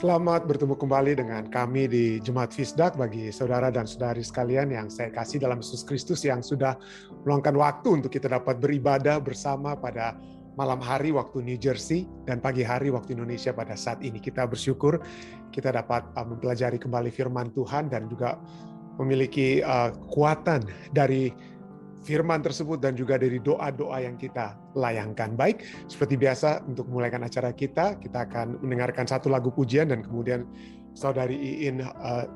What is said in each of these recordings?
Selamat bertemu kembali dengan kami di Jemaat Fisdak. Bagi saudara dan saudari sekalian yang saya kasih dalam Yesus Kristus yang sudah meluangkan waktu untuk kita dapat beribadah bersama pada malam hari waktu New Jersey dan pagi hari waktu Indonesia pada saat ini. Kita bersyukur kita dapat mempelajari kembali firman Tuhan dan juga memiliki kekuatan dari firman tersebut dan juga dari doa-doa yang kita layangkan. Baik, seperti biasa untuk memulaikan acara kita akan mendengarkan satu lagu pujian dan kemudian Saudari Iin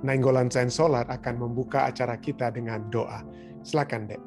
Nainggolan Sensolar akan membuka acara kita dengan doa. Silakan, Dek.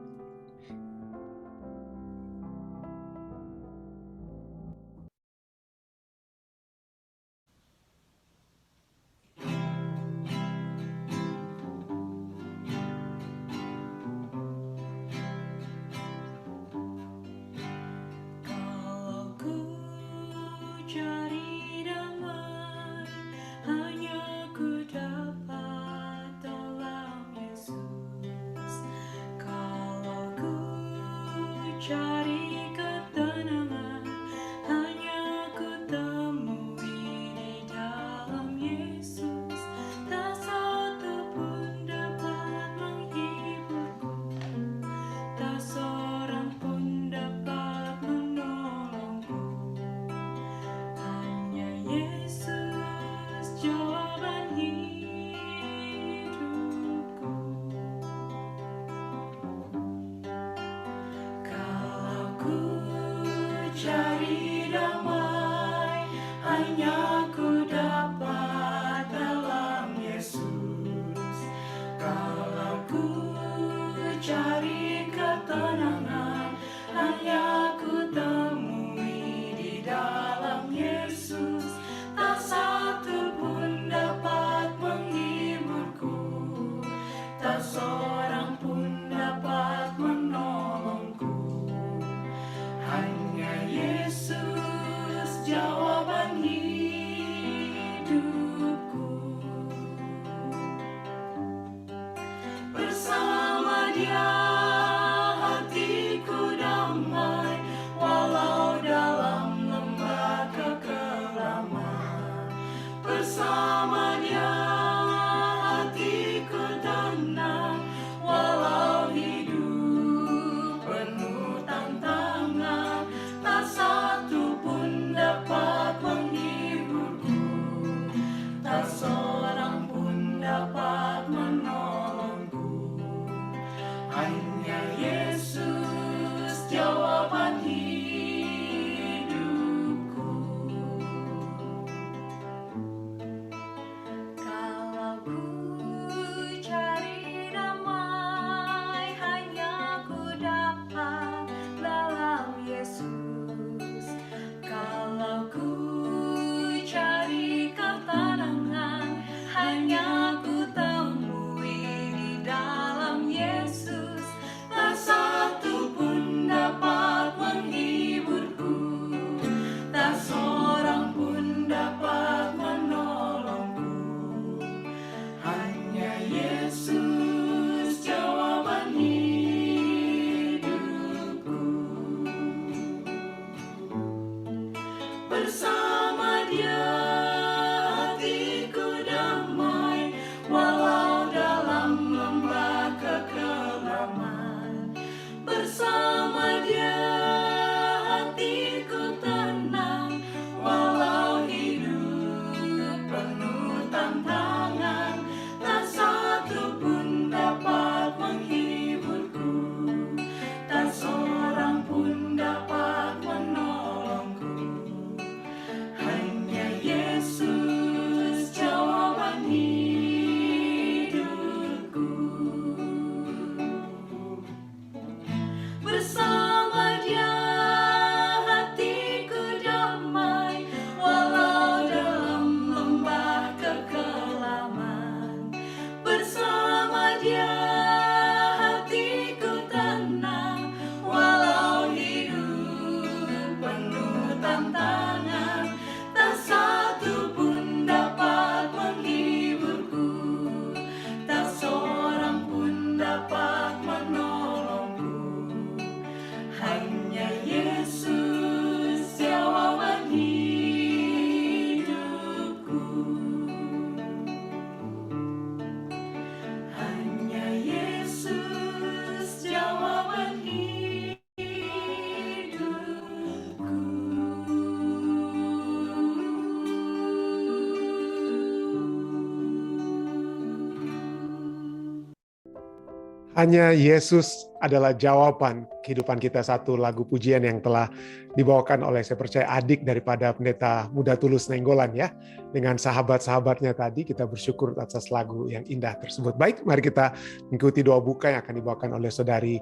Hanya Yesus adalah jawaban kehidupan kita. Satu lagu pujian yang telah dibawakan oleh, saya percaya, adik daripada pendeta muda Tulus Nainggolan ya. Dengan sahabat-sahabatnya tadi, kita bersyukur atas lagu yang indah tersebut. Baik, mari kita mengikuti doa buka yang akan dibawakan oleh saudari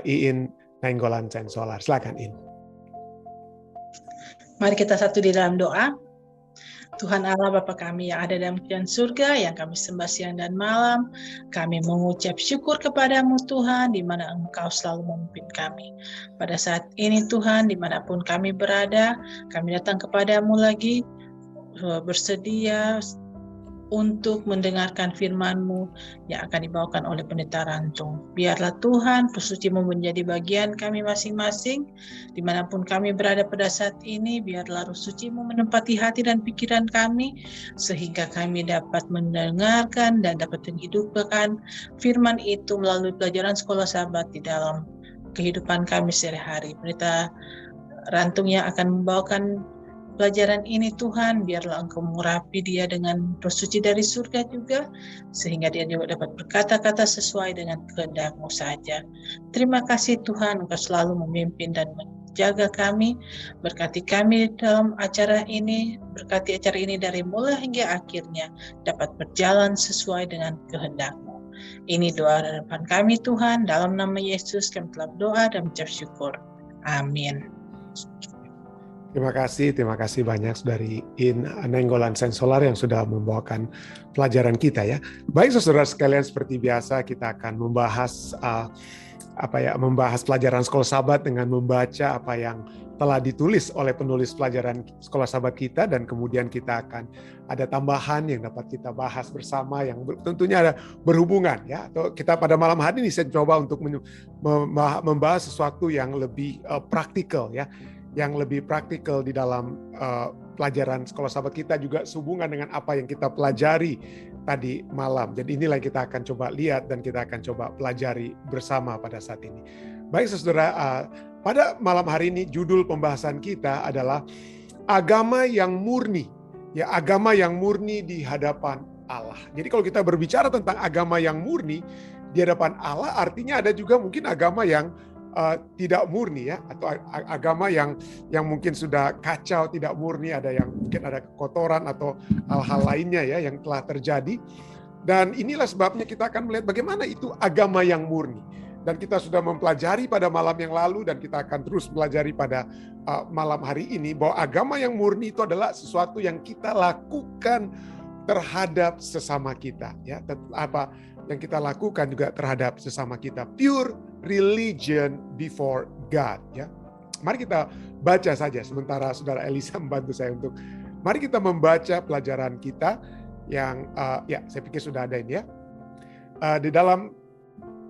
Iin Nainggolan Sensolar. Silakan, Iin. Mari kita satu di dalam doa. Tuhan Allah Bapa kami yang ada dalam kerajaan surga, yang kami sembah siang dan malam, kami mengucap syukur kepadamu Tuhan, di mana Engkau selalu memimpin kami. Pada saat ini Tuhan, dimanapun kami berada, kami datang kepadamu lagi, bersedia untuk mendengarkan firman-Mu yang akan dibawakan oleh Pendeta Rantung. Biarlah Tuhan, Roh Suci-Mu menjadi bagian kami masing-masing, dimanapun kami berada pada saat ini, biarlah Roh Suci-Mu menempati hati dan pikiran kami, sehingga kami dapat mendengarkan dan dapat menghidupkan firman itu melalui pelajaran sekolah sahabat di dalam kehidupan kami sehari-hari. Pendeta Rantung yang akan membawakan pelajaran ini Tuhan, biarlah Engkau mengurapi dia dengan Roh Suci dari surga juga, sehingga dia juga dapat berkata-kata sesuai dengan kehendak-Mu saja. Terima kasih Tuhan, Engkau selalu memimpin dan menjaga kami, berkati kami dalam acara ini, berkati acara ini dari mulai hingga akhirnya, dapat berjalan sesuai dengan kehendak-Mu. Ini doa harapan kami Tuhan, dalam nama Yesus kami telah berdoa dan mengucap syukur. Amin. Terima kasih banyak saudari Iin Nainggolan Sensolar yang sudah membawakan pelajaran kita ya. Baik saudara sekalian, seperti biasa kita akan membahas membahas pelajaran sekolah sahabat dengan membaca apa yang telah ditulis oleh penulis pelajaran sekolah sahabat kita, dan kemudian kita akan ada tambahan yang dapat kita bahas bersama yang tentunya ada berhubungan ya. Atau kita pada malam hari ini saya coba untuk membahas sesuatu yang lebih praktikal ya. Yang lebih praktikal di dalam pelajaran sekolah sahabat kita juga sehubungan dengan apa yang kita pelajari tadi malam. Jadi inilah yang kita akan coba lihat dan kita akan coba pelajari bersama pada saat ini. Baik saudara, pada malam hari ini judul pembahasan kita adalah agama yang murni. Ya, agama yang murni di hadapan Allah. Jadi kalau kita berbicara tentang agama yang murni di hadapan Allah, artinya ada juga mungkin agama yang tidak murni ya, atau agama yang mungkin sudah kacau, tidak murni, ada yang mungkin ada kotoran atau hal-hal lainnya ya yang telah terjadi. Dan inilah sebabnya kita akan melihat bagaimana itu agama yang murni. Dan kita sudah mempelajari pada malam yang lalu dan kita akan terus pelajari pada malam hari ini bahwa agama yang murni itu adalah sesuatu yang kita lakukan terhadap sesama kita ya. Apa yang kita lakukan juga terhadap sesama kita. Pure religion before God ya. Mari kita baca saja sementara saudara Elisa membantu saya untuk mari kita membaca pelajaran kita yang saya pikir sudah ada ini ya. Di dalam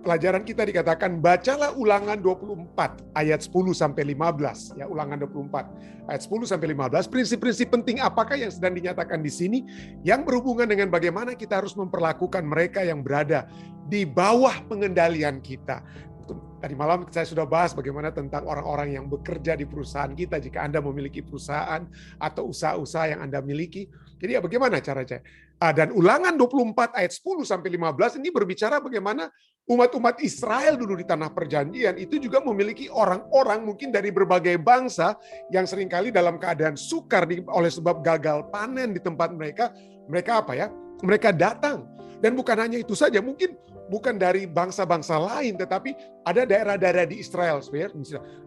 pelajaran kita dikatakan bacalah Ulangan 24 ayat 10 sampai 15 ya, Ulangan 24 ayat 10 sampai 15. Prinsip-prinsip penting apakah yang sedang dinyatakan di sini yang berhubungan dengan bagaimana kita harus memperlakukan mereka yang berada di bawah pengendalian kita. Tadi malam saya sudah bahas bagaimana tentang orang-orang yang bekerja di perusahaan kita. Jika Anda memiliki perusahaan atau usaha-usaha yang Anda miliki, jadi bagaimana caranya? Dan Ulangan 24 ayat 10 sampai 15 ini berbicara bagaimana umat-umat Israel dulu di tanah perjanjian itu juga memiliki orang-orang mungkin dari berbagai bangsa yang seringkali dalam keadaan sukar oleh sebab gagal panen di tempat mereka. Mereka apa ya? Mereka datang. Dan bukan hanya itu saja, mungkin bukan dari bangsa-bangsa lain, tetapi ada daerah-daerah di Israel.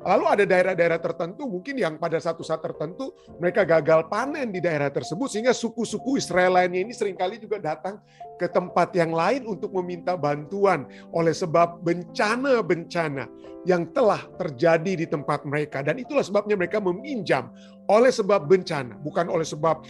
Lalu ada daerah-daerah tertentu mungkin yang pada satu saat tertentu mereka gagal panen di daerah tersebut, sehingga suku-suku Israel lainnya ini seringkali juga datang ke tempat yang lain untuk meminta bantuan oleh sebab bencana-bencana yang telah terjadi di tempat mereka. Dan itulah sebabnya mereka meminjam oleh sebab bencana, bukan oleh sebab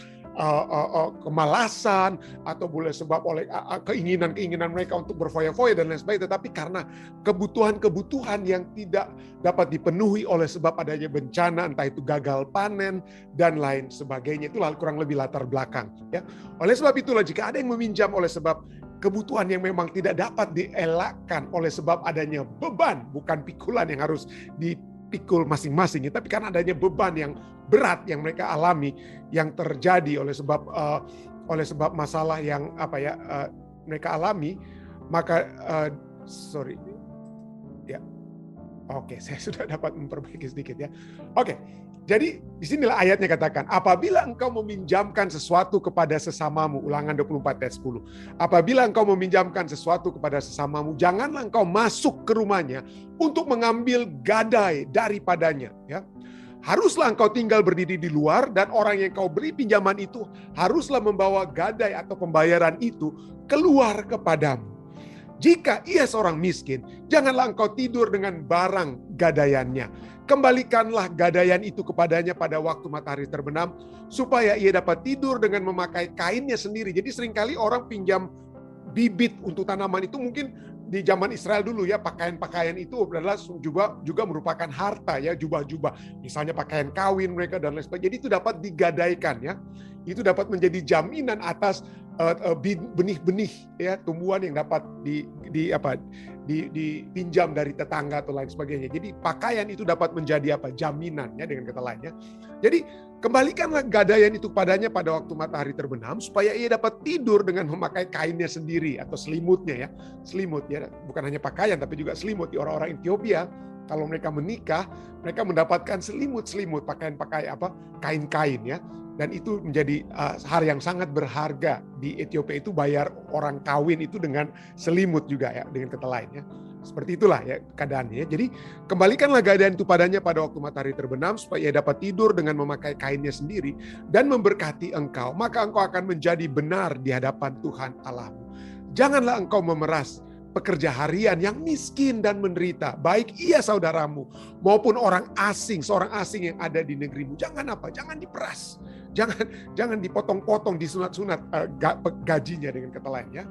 kemalasan atau boleh sebab oleh keinginan-keinginan mereka untuk berfoya-foya dan lain sebagainya, tetapi karena kebutuhan-kebutuhan yang tidak dapat dipenuhi oleh sebab adanya bencana, entah itu gagal panen dan lain sebagainya. Itulah kurang lebih latar belakang ya. Oleh sebab itulah jika ada yang meminjam oleh sebab kebutuhan yang memang tidak dapat dielakkan oleh sebab adanya beban, bukan pikulan yang harus dipikul masing-masing, tapi karena adanya beban yang berat yang mereka alami, yang terjadi oleh sebab masalah yang mereka alami, maka Ya. Oke, saya sudah dapat memperbaiki sedikit ya. Oke, jadi disinilah ayatnya katakan, apabila engkau meminjamkan sesuatu kepada sesamamu, Ulangan 24 ayat 10. Apabila engkau meminjamkan sesuatu kepada sesamamu, janganlah engkau masuk ke rumahnya untuk mengambil gadai daripadanya. Ya. Haruslah engkau tinggal berdiri di luar, dan orang yang kau beri pinjaman itu haruslah membawa gadai atau pembayaran itu keluar kepadamu. Jika ia seorang miskin, janganlah engkau tidur dengan barang gadaiannya. Kembalikanlah gadaian itu kepadanya pada waktu matahari terbenam, supaya ia dapat tidur dengan memakai kainnya sendiri. Jadi seringkali orang pinjam bibit untuk tanaman itu, mungkin di zaman Israel dulu ya, pakaian-pakaian itu adalah juga merupakan harta ya, jubah-jubah. Misalnya pakaian kawin mereka dan lain sebagainya. Jadi itu dapat digadaikan ya. Itu dapat menjadi jaminan atas benih-benih ya, tumbuhan yang dapat dipinjam dari tetangga atau lain sebagainya. Jadi pakaian itu dapat menjadi jaminan ya, dengan kata lainnya. Jadi kembalikanlah gadaian itu padanya pada waktu matahari terbenam, supaya ia dapat tidur dengan memakai kainnya sendiri atau selimutnya ya. Selimut ya, bukan hanya pakaian tapi juga selimut. Di orang-orang Ethiopia, kalau mereka menikah, mereka mendapatkan selimut-selimut, kain-kain ya. Dan itu menjadi hal yang sangat berharga. Di Ethiopia itu bayar orang kawin itu dengan selimut juga ya, dengan kata lain ya. Seperti itulah ya keadaannya. Jadi kembalikanlah gadaian itu padanya pada waktu matahari terbenam, supaya ia dapat tidur dengan memakai kainnya sendiri dan memberkati engkau. Maka engkau akan menjadi benar di hadapan Tuhan Allahmu. Janganlah engkau memeras pekerja harian yang miskin dan menderita, baik ia saudaramu maupun orang asing, seorang asing yang ada di negerimu. Jangan diperas. Jangan dipotong-potong, disunat-sunat gajinya, dengan kata lain ya.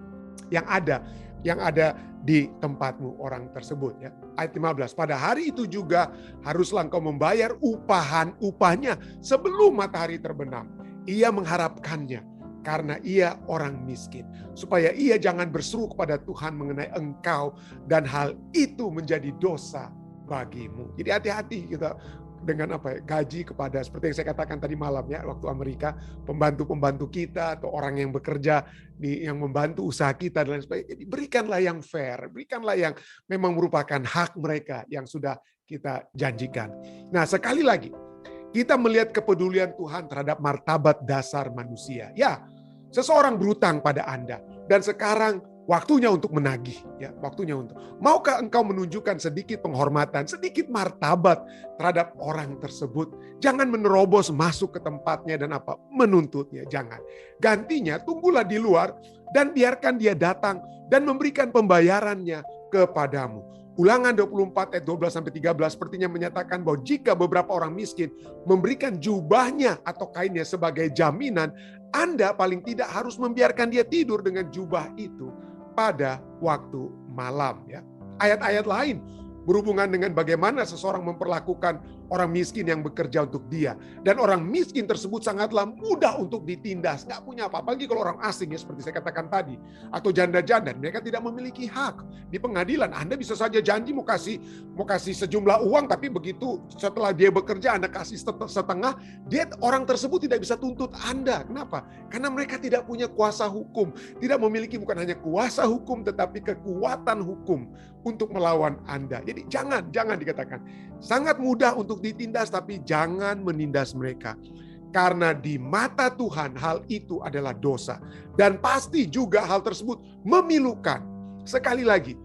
Yang ada di tempatmu orang tersebut ya. Ayat 15, pada hari itu juga haruslah engkau membayar upahnya sebelum matahari terbenam. Ia mengharapkannya karena ia orang miskin, supaya ia jangan berseru kepada Tuhan mengenai engkau dan hal itu menjadi dosa bagimu. Jadi hati-hati kita dengan gaji kepada, seperti yang saya katakan tadi malam ya, waktu Amerika, pembantu-pembantu kita atau orang yang bekerja yang membantu usaha kita dan lain sebagainya. Jadi berikanlah yang fair, berikanlah yang memang merupakan hak mereka yang sudah kita janjikan. Nah, sekali lagi kita melihat kepedulian Tuhan terhadap martabat dasar manusia. Ya, seseorang berutang pada Anda dan sekarang waktunya untuk menagih, ya, waktunya untuk. Maukah engkau menunjukkan sedikit penghormatan, sedikit martabat terhadap orang tersebut? Jangan menerobos masuk ke tempatnya dan menuntutnya, jangan. Gantinya tunggulah di luar dan biarkan dia datang dan memberikan pembayarannya kepadamu. Ulangan 24 ayat 12-13 sepertinya menyatakan bahwa jika beberapa orang miskin memberikan jubahnya atau kainnya sebagai jaminan, Anda paling tidak harus membiarkan dia tidur dengan jubah itu pada waktu malam ya. Ayat-ayat lain berhubungan dengan bagaimana seseorang memperlakukan orang miskin yang bekerja untuk dia. Dan orang miskin tersebut sangatlah mudah untuk ditindas. Nggak punya apa-apa. Apalagi kalau orang asing ya, seperti saya katakan tadi. Atau janda-janda, mereka tidak memiliki hak. Di pengadilan, Anda bisa saja janji mau kasih sejumlah uang, tapi begitu setelah dia bekerja, Anda kasih setengah, orang tersebut tidak bisa tuntut Anda. Kenapa? Karena mereka tidak punya kuasa hukum. Tidak memiliki bukan hanya kuasa hukum, tetapi kekuatan hukum untuk melawan Anda. Jadi jangan dikatakan. Sangat mudah untuk ditindas, tapi jangan menindas mereka. Karena di mata Tuhan hal itu adalah dosa. Dan pasti juga hal tersebut memilukan. Sekali lagi,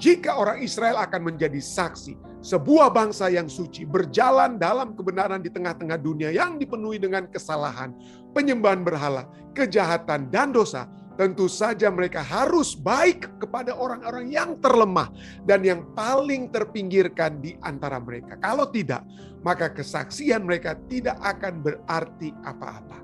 jika orang Israel akan menjadi saksi, sebuah bangsa yang suci berjalan dalam kebenaran di tengah-tengah dunia yang dipenuhi dengan kesalahan, penyembahan berhala, kejahatan, dan dosa, tentu saja mereka harus baik kepada orang-orang yang terlemah dan yang paling terpinggirkan di antara mereka. Kalau tidak, maka kesaksian mereka tidak akan berarti apa-apa.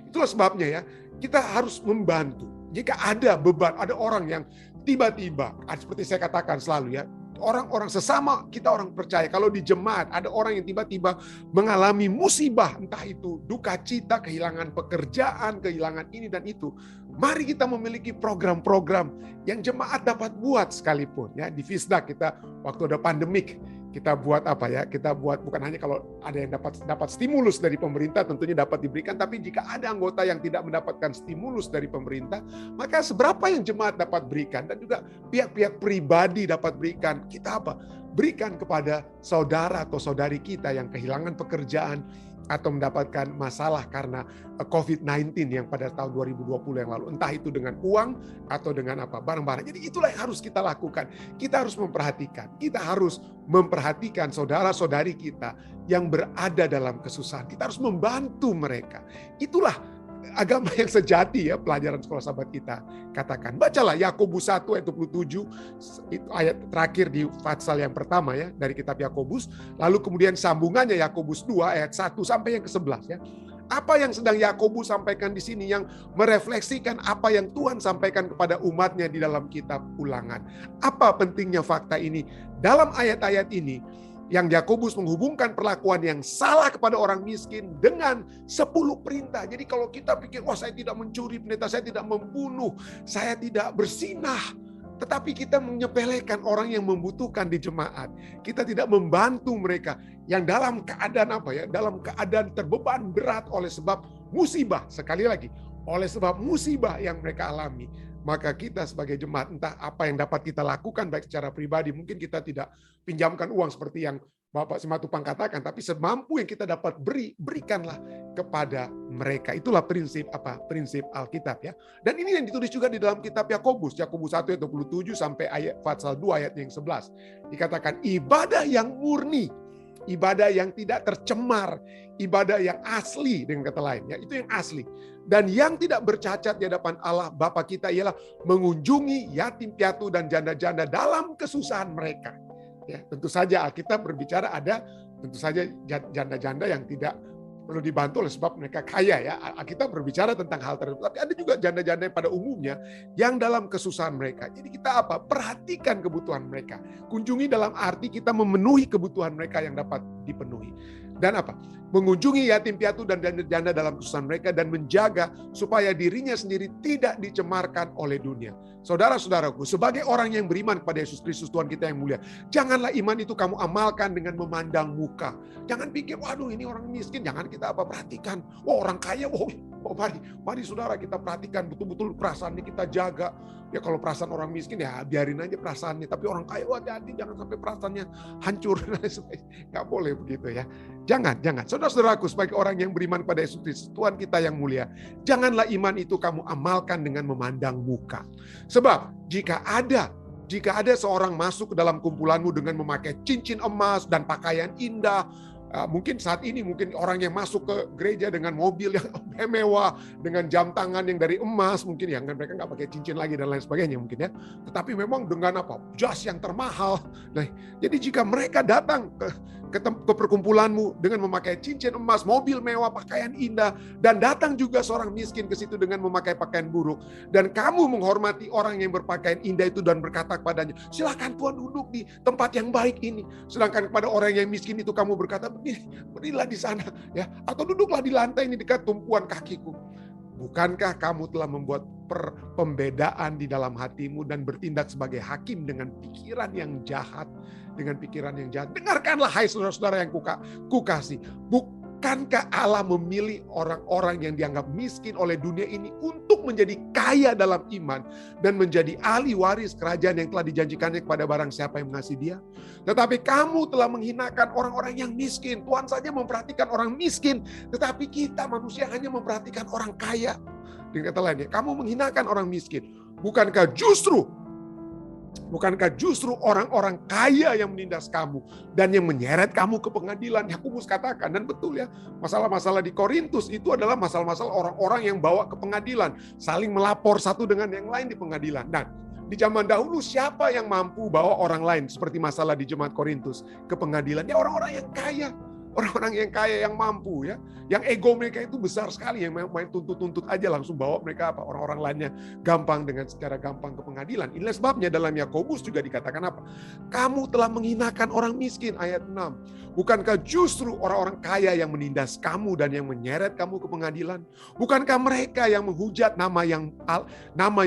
Itulah sebabnya ya, kita harus membantu. Jika ada beban, ada orang yang tiba-tiba, seperti saya katakan selalu ya, orang-orang sesama kita orang percaya, kalau di jemaat ada orang yang tiba-tiba mengalami musibah, entah itu duka cita, kehilangan pekerjaan, kehilangan ini dan itu. Mari kita memiliki program-program yang jemaat dapat buat sekalipun ya. Di Fisdak kita waktu ada pandemik, kita buat kita buat bukan hanya kalau ada yang dapat stimulus dari pemerintah tentunya dapat diberikan, tapi jika ada anggota yang tidak mendapatkan stimulus dari pemerintah, maka seberapa yang jemaat dapat berikan dan juga pihak-pihak pribadi dapat berikan, kita berikan kepada saudara atau saudari kita yang kehilangan pekerjaan atau mendapatkan masalah karena COVID-19 yang pada tahun 2020 yang lalu. Entah itu dengan uang atau dengan barang-barang. Jadi itulah yang harus kita lakukan. Kita harus memperhatikan. Kita harus memperhatikan saudara-saudari kita yang berada dalam kesusahan. Kita harus membantu mereka. Itulah agama yang sejati, ya, pelajaran sekolah sahabat kita katakan. Bacalah Yakobus 1 ayat 27, itu ayat terakhir di pasal yang pertama, ya, dari kitab Yakobus. Lalu kemudian sambungannya Yakobus 2 ayat 1 sampai yang ke-11, ya. Apa yang sedang Yakobus sampaikan di sini yang merefleksikan apa yang Tuhan sampaikan kepada umatnya di dalam kitab Ulangan. Apa pentingnya fakta ini? Dalam ayat-ayat ini yang Yakobus menghubungkan perlakuan yang salah kepada orang miskin dengan 10 perintah. Jadi kalau kita pikir, wah, saya tidak mencuri, pendeta, saya tidak membunuh, saya tidak berzinah, tetapi kita menyepelekan orang yang membutuhkan di jemaat. Kita tidak membantu mereka yang dalam keadaan dalam keadaan terbeban berat oleh sebab musibah. Sekali lagi, oleh sebab musibah yang mereka alami. Maka kita sebagai jemaat, entah apa yang dapat kita lakukan baik secara pribadi, mungkin kita tidak pinjamkan uang seperti yang Bapak Simatupang katakan, tapi semampu yang kita dapat berikanlah kepada mereka. Itulah prinsip prinsip Alkitab, ya. Dan ini yang ditulis juga di dalam kitab Yakobus 1 ayat 27 sampai pasal 2 ayat yang 11. Dikatakan ibadah yang murni, ibadah yang tidak tercemar, ibadah yang asli, dengan kata lain, ya, itu yang asli. Dan yang tidak bercacat di hadapan Allah Bapa kita ialah mengunjungi yatim piatu dan janda-janda dalam kesusahan mereka. Ya, tentu saja Alkitab berbicara ada tentu saja janda-janda yang tidak perlu dibantu oleh sebab mereka kaya, ya. Alkitab berbicara tentang hal tersebut. Tapi ada juga janda-janda pada umumnya yang dalam kesusahan mereka. Jadi kita perhatikan kebutuhan mereka. Kunjungi dalam arti kita memenuhi kebutuhan mereka yang dapat dipenuhi. Dan mengunjungi yatim piatu dan janda dalam kesusahan mereka dan menjaga supaya dirinya sendiri tidak dicemarkan oleh dunia. Saudara-saudaraku, sebagai orang yang beriman kepada Yesus Kristus Tuhan kita yang mulia, janganlah iman itu kamu amalkan dengan memandang muka. Jangan pikir, waduh, ini orang miskin. Jangan kita perhatikan, wah, orang kaya, mari saudara kita perhatikan betul-betul perasaannya kita jaga. Ya, kalau perasaan orang miskin, ya biarin aja perasaannya. Tapi orang kaya, hati-hati, jangan sampai perasaannya hancur. Nggak boleh begitu, ya. Jangan. Saudara-saudaraku, sebagai orang yang beriman pada Yesus Kristus Tuhan kita yang mulia, janganlah iman itu kamu amalkan dengan memandang muka. Sebab jika ada seorang masuk ke dalam kumpulanmu dengan memakai cincin emas dan pakaian indah, mungkin saat ini orang yang masuk ke gereja dengan mobil yang mewah, dengan jam tangan yang dari emas, mungkin ya mereka nggak pakai cincin lagi dan lain sebagainya mungkin, ya. Tetapi memang dengan jas yang termahal. Nah, jadi jika mereka datang ke perkumpulanmu dengan memakai cincin emas, mobil mewah, pakaian indah, dan datang juga seorang miskin ke situ dengan memakai pakaian buruk, dan kamu menghormati orang yang berpakaian indah itu dan berkata kepadanya, silakan Tuhan duduk di tempat yang baik ini. Sedangkan kepada orang yang miskin itu kamu berkata, berilah di sana, ya, atau duduklah di lantai ini dekat tumpuan kakiku. Bukankah kamu telah membuat pembedaan di dalam hatimu dan bertindak sebagai hakim dengan pikiran yang jahat? Dengan pikiran yang jahat. Dengarkanlah, hai saudara-saudara yang kukasih. Bukankah Allah memilih orang-orang yang dianggap miskin oleh dunia ini untuk menjadi kaya dalam iman dan menjadi ahli waris kerajaan yang telah dijanjikannya kepada barang siapa yang mengasihi Dia? Tetapi kamu telah menghinakan orang-orang yang miskin. Tuhan saja memperhatikan orang miskin, tetapi kita manusia hanya memperhatikan orang kaya. Dengan kata lain, kamu menghinakan orang miskin. Bukankah justru orang-orang kaya yang menindas kamu dan yang menyeret kamu ke pengadilan? Yakobus katakan, dan betul, ya, masalah-masalah di Korintus itu adalah masalah-masalah orang-orang yang bawa ke pengadilan, saling melapor satu dengan yang lain di pengadilan. Dan di zaman dahulu siapa yang mampu bawa orang lain seperti masalah di jemaat Korintus ke pengadilan? Ya, orang-orang yang kaya. Orang-orang yang kaya, yang mampu, ya, yang ego mereka itu besar sekali, yang main tuntut-tuntut aja langsung bawa mereka orang-orang lainnya dengan secara gampang ke pengadilan. Inilah sebabnya dalam Yakobus juga dikatakan kamu telah menghinakan orang miskin, ayat 6. Bukankah justru orang-orang kaya yang menindas kamu dan yang menyeret kamu ke pengadilan? Bukankah mereka yang menghujat nama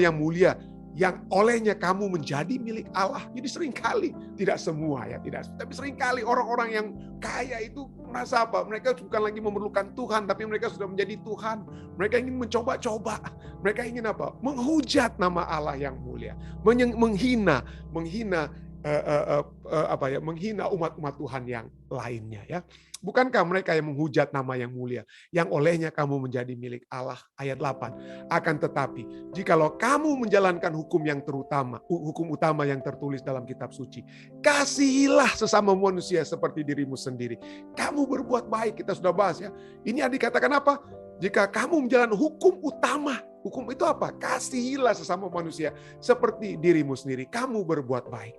yang mulia, yang olehnya kamu menjadi milik Allah? Jadi seringkali, tidak semua, ya, tapi seringkali orang-orang yang kaya itu merasa mereka bukan lagi memerlukan Tuhan, tapi mereka sudah menjadi Tuhan. Mereka ingin mencoba-coba, mereka ingin menghujat nama Allah yang mulia, menghina menghina umat-umat Tuhan yang lainnya ya. Bukankah mereka yang menghujat nama yang mulia, yang olehnya kamu menjadi milik Allah? Ayat 8. Akan tetapi, jikalau kamu menjalankan hukum yang terutama, hukum utama yang tertulis dalam kitab suci, kasihilah sesama manusia seperti dirimu sendiri. Kamu berbuat baik, kita sudah bahas ya. Ini dikatakan apa? Jika kamu menjalankan hukum utama, hukum itu apa? Kasihilah sesama manusia seperti dirimu sendiri. Kamu berbuat baik.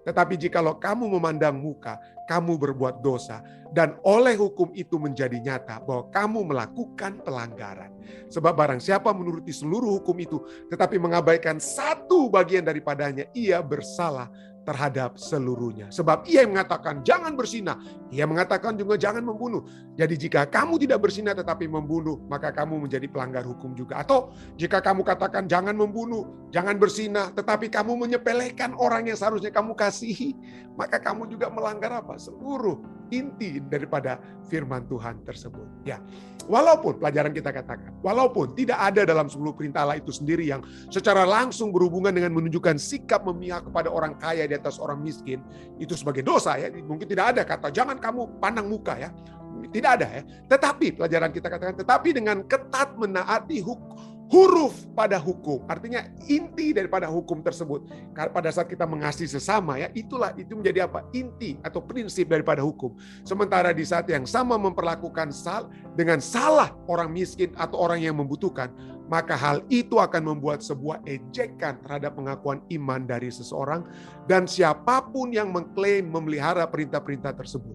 Tetapi jikalau kamu memandang muka, kamu berbuat dosa, dan oleh hukum itu menjadi nyata bahwa kamu melakukan pelanggaran. Sebab barang siapa menuruti seluruh hukum itu, tetapi mengabaikan satu bagian daripadanya, ia bersalah terhadap seluruhnya. Sebab ia yang mengatakan jangan bersinah, ia mengatakan juga jangan membunuh. Jadi jika kamu tidak bersinah tetapi membunuh, maka kamu menjadi pelanggar hukum juga. Atau jika kamu katakan jangan membunuh, jangan bersinah, tetapi kamu menyepelekan orang yang seharusnya kamu kasihi, maka kamu juga melanggar apa? Seluruh inti daripada firman Tuhan tersebut. Ya, walaupun pelajaran kita katakan, walaupun tidak ada dalam 10 perintah Allah itu sendiri yang secara langsung berhubungan dengan menunjukkan sikap memihak kepada orang kaya di atas orang miskin, itu sebagai dosa ya. Mungkin tidak ada kata jangan kamu pandang muka ya. Tidak ada ya. Tetapi pelajaran kita katakan, tetapi dengan ketat menaati huruf pada hukum, artinya inti daripada hukum tersebut. Pada saat kita mengasihi sesama ya, itu menjadi apa? Inti atau prinsip daripada hukum. Sementara di saat yang sama memperlakukan dengan salah orang miskin atau orang yang membutuhkan, maka hal itu akan membuat sebuah ejekan terhadap pengakuan iman dari seseorang dan siapapun yang mengklaim memelihara perintah-perintah tersebut.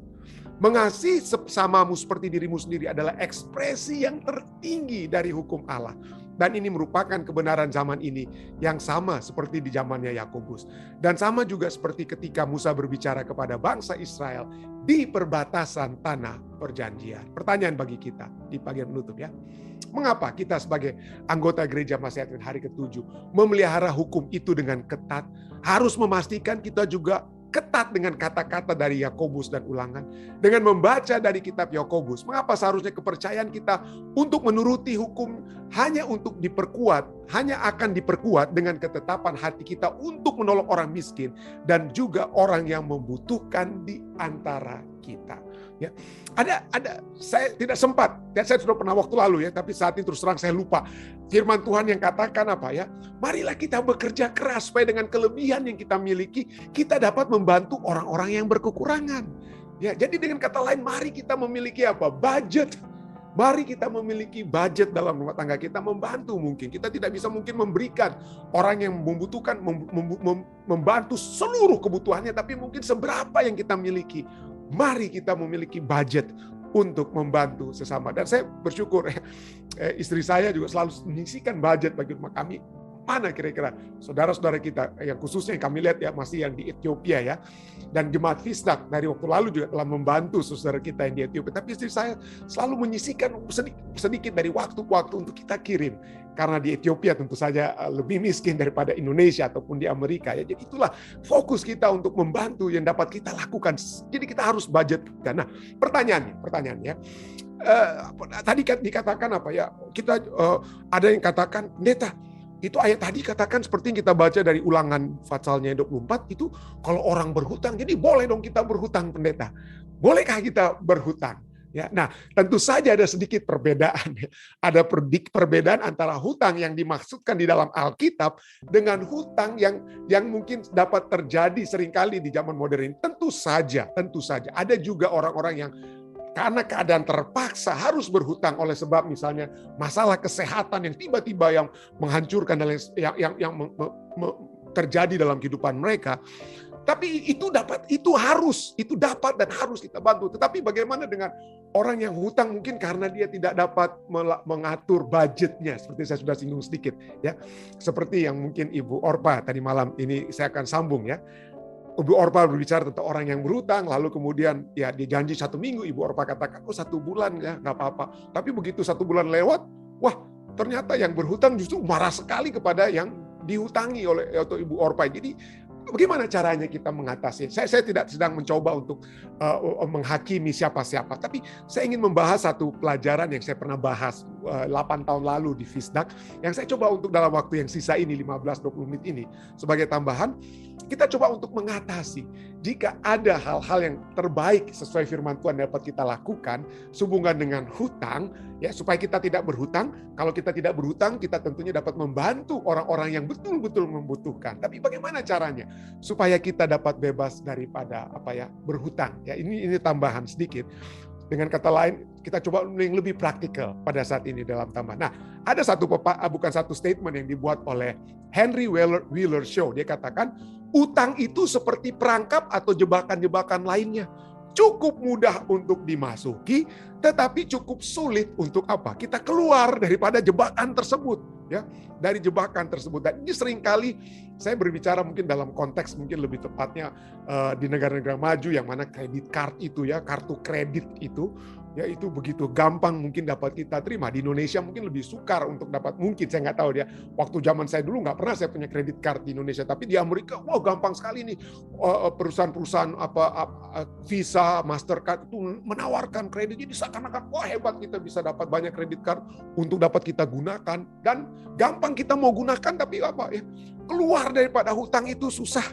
Mengasihi sesamamu seperti dirimu sendiri adalah ekspresi yang tertinggi dari hukum Allah. Dan ini merupakan kebenaran zaman ini yang sama seperti di zamannya Yakobus. Dan sama juga seperti ketika Musa berbicara kepada bangsa Israel di perbatasan tanah perjanjian. Pertanyaan bagi kita di bagian penutup ya. Mengapa kita sebagai anggota gereja Masih Advent hari ke-7 memelihara hukum itu dengan ketat? Harus memastikan kita juga ketat dengan kata-kata dari Yakobus dan Ulangan. Dengan membaca dari kitab Yakobus, mengapa seharusnya kepercayaan kita untuk menuruti hukum hanya untuk diperkuat, hanya akan diperkuat dengan ketetapan hati kita untuk menolong orang miskin dan juga orang yang membutuhkan di antara kita. Ya, ada saya tidak sempat, ya saya sudah pernah waktu lalu ya, tapi saat ini terus terang saya lupa. Firman Tuhan yang katakan apa ya? Marilah kita bekerja keras supaya dengan kelebihan yang kita miliki, kita dapat membantu orang-orang yang berkekurangan. Ya, jadi dengan kata lain, mari kita memiliki apa? Budget. Mari kita memiliki budget dalam rumah tangga kita, membantu mungkin. Kita tidak bisa mungkin memberikan orang yang membutuhkan, membantu seluruh kebutuhannya, tapi mungkin seberapa yang kita miliki. Mari kita memiliki budget untuk membantu sesama. Dan saya bersyukur istri saya juga selalu menyisihkan budget bagi rumah kami. Mana kira-kira saudara-saudara kita yang khususnya yang kami lihat ya masih yang di Ethiopia ya. Dan Jemaat Fisdak dari waktu lalu juga telah membantu saudara kita yang di Ethiopia. Tapi istri saya selalu menyisihkan sedikit dari waktu ke waktu untuk kita kirim. Karena di Ethiopia tentu saja lebih miskin daripada Indonesia ataupun di Amerika ya. Jadi itulah fokus kita untuk membantu yang dapat kita lakukan. Jadi kita harus budgetkan. Nah, pertanyaannya tadi dikatakan apa ya? Kita ada yang katakan, pendeta, itu ayat tadi katakan seperti yang kita baca dari Ulangan pasalnya 24 itu kalau orang berhutang, jadi boleh dong kita berhutang, pendeta. Bolehkah kita berhutang? Ya, nah tentu saja ada sedikit perbedaan. Ada perbedaan antara hutang yang dimaksudkan di dalam Alkitab dengan hutang yang mungkin dapat terjadi seringkali di zaman modern. Tentu saja. Ada juga orang-orang yang karena keadaan terpaksa harus berhutang oleh sebab misalnya masalah kesehatan yang tiba-tiba yang menghancurkan dan yang terjadi dalam kehidupan mereka. Tapi itu dapat dan harus kita bantu. Tetapi bagaimana dengan orang yang hutang mungkin karena dia tidak dapat mengatur budgetnya, seperti saya sudah singgung sedikit ya. Seperti yang mungkin Ibu Orpa tadi malam ini saya akan sambung ya. Ibu Orpa berbicara tentang orang yang berhutang, lalu kemudian ya dia janji 1 minggu, Ibu Orpa katakan, 1 bulan ya nggak apa-apa. Tapi begitu 1 bulan lewat, wah ternyata yang berhutang justru marah sekali kepada yang dihutangi oleh atau Ibu Orpa. Jadi bagaimana caranya kita mengatasi? Saya tidak sedang mencoba untuk menghakimi siapa-siapa, tapi saya ingin membahas satu pelajaran yang saya pernah bahas 8 tahun lalu di Fisdak, yang saya coba untuk dalam waktu yang sisa ini 15-20 menit ini sebagai tambahan, kita coba untuk mengatasi jika ada hal-hal yang terbaik sesuai firman Tuhan dapat kita lakukan sehubungan dengan hutang, ya, supaya kita tidak berhutang. Kalau kita tidak berhutang, kita tentunya dapat membantu orang-orang yang betul-betul membutuhkan. Tapi bagaimana caranya supaya kita dapat bebas daripada berhutang? Ya, ini tambahan sedikit. Dengan kata lain, kita coba yang lebih praktikal pada saat ini dalam tambahan. Nah, ada bukan satu statement yang dibuat oleh Henry Wheeler Shaw. Dia katakan, utang itu seperti perangkap atau jebakan-jebakan lainnya. Cukup mudah untuk dimasuki, tetapi cukup sulit untuk kita keluar daripada jebakan tersebut, ya, dari jebakan tersebut. Dan ini seringkali saya berbicara mungkin dalam konteks mungkin lebih tepatnya di negara-negara maju yang mana kredit card itu, ya, kartu kredit itu, ya, itu begitu gampang mungkin dapat kita terima. Di Indonesia mungkin lebih sukar untuk dapat, mungkin saya nggak tahu dia. Waktu zaman saya dulu nggak pernah saya punya kredit card di Indonesia, tapi di Amerika, wah, gampang sekali nih. Perusahaan-perusahaan Visa, Mastercard itu menawarkan kredit. Jadi seakan-akan wah, hebat, kita bisa dapat banyak kredit card untuk dapat kita gunakan, dan gampang kita mau gunakan, tapi keluar daripada hutang itu susah.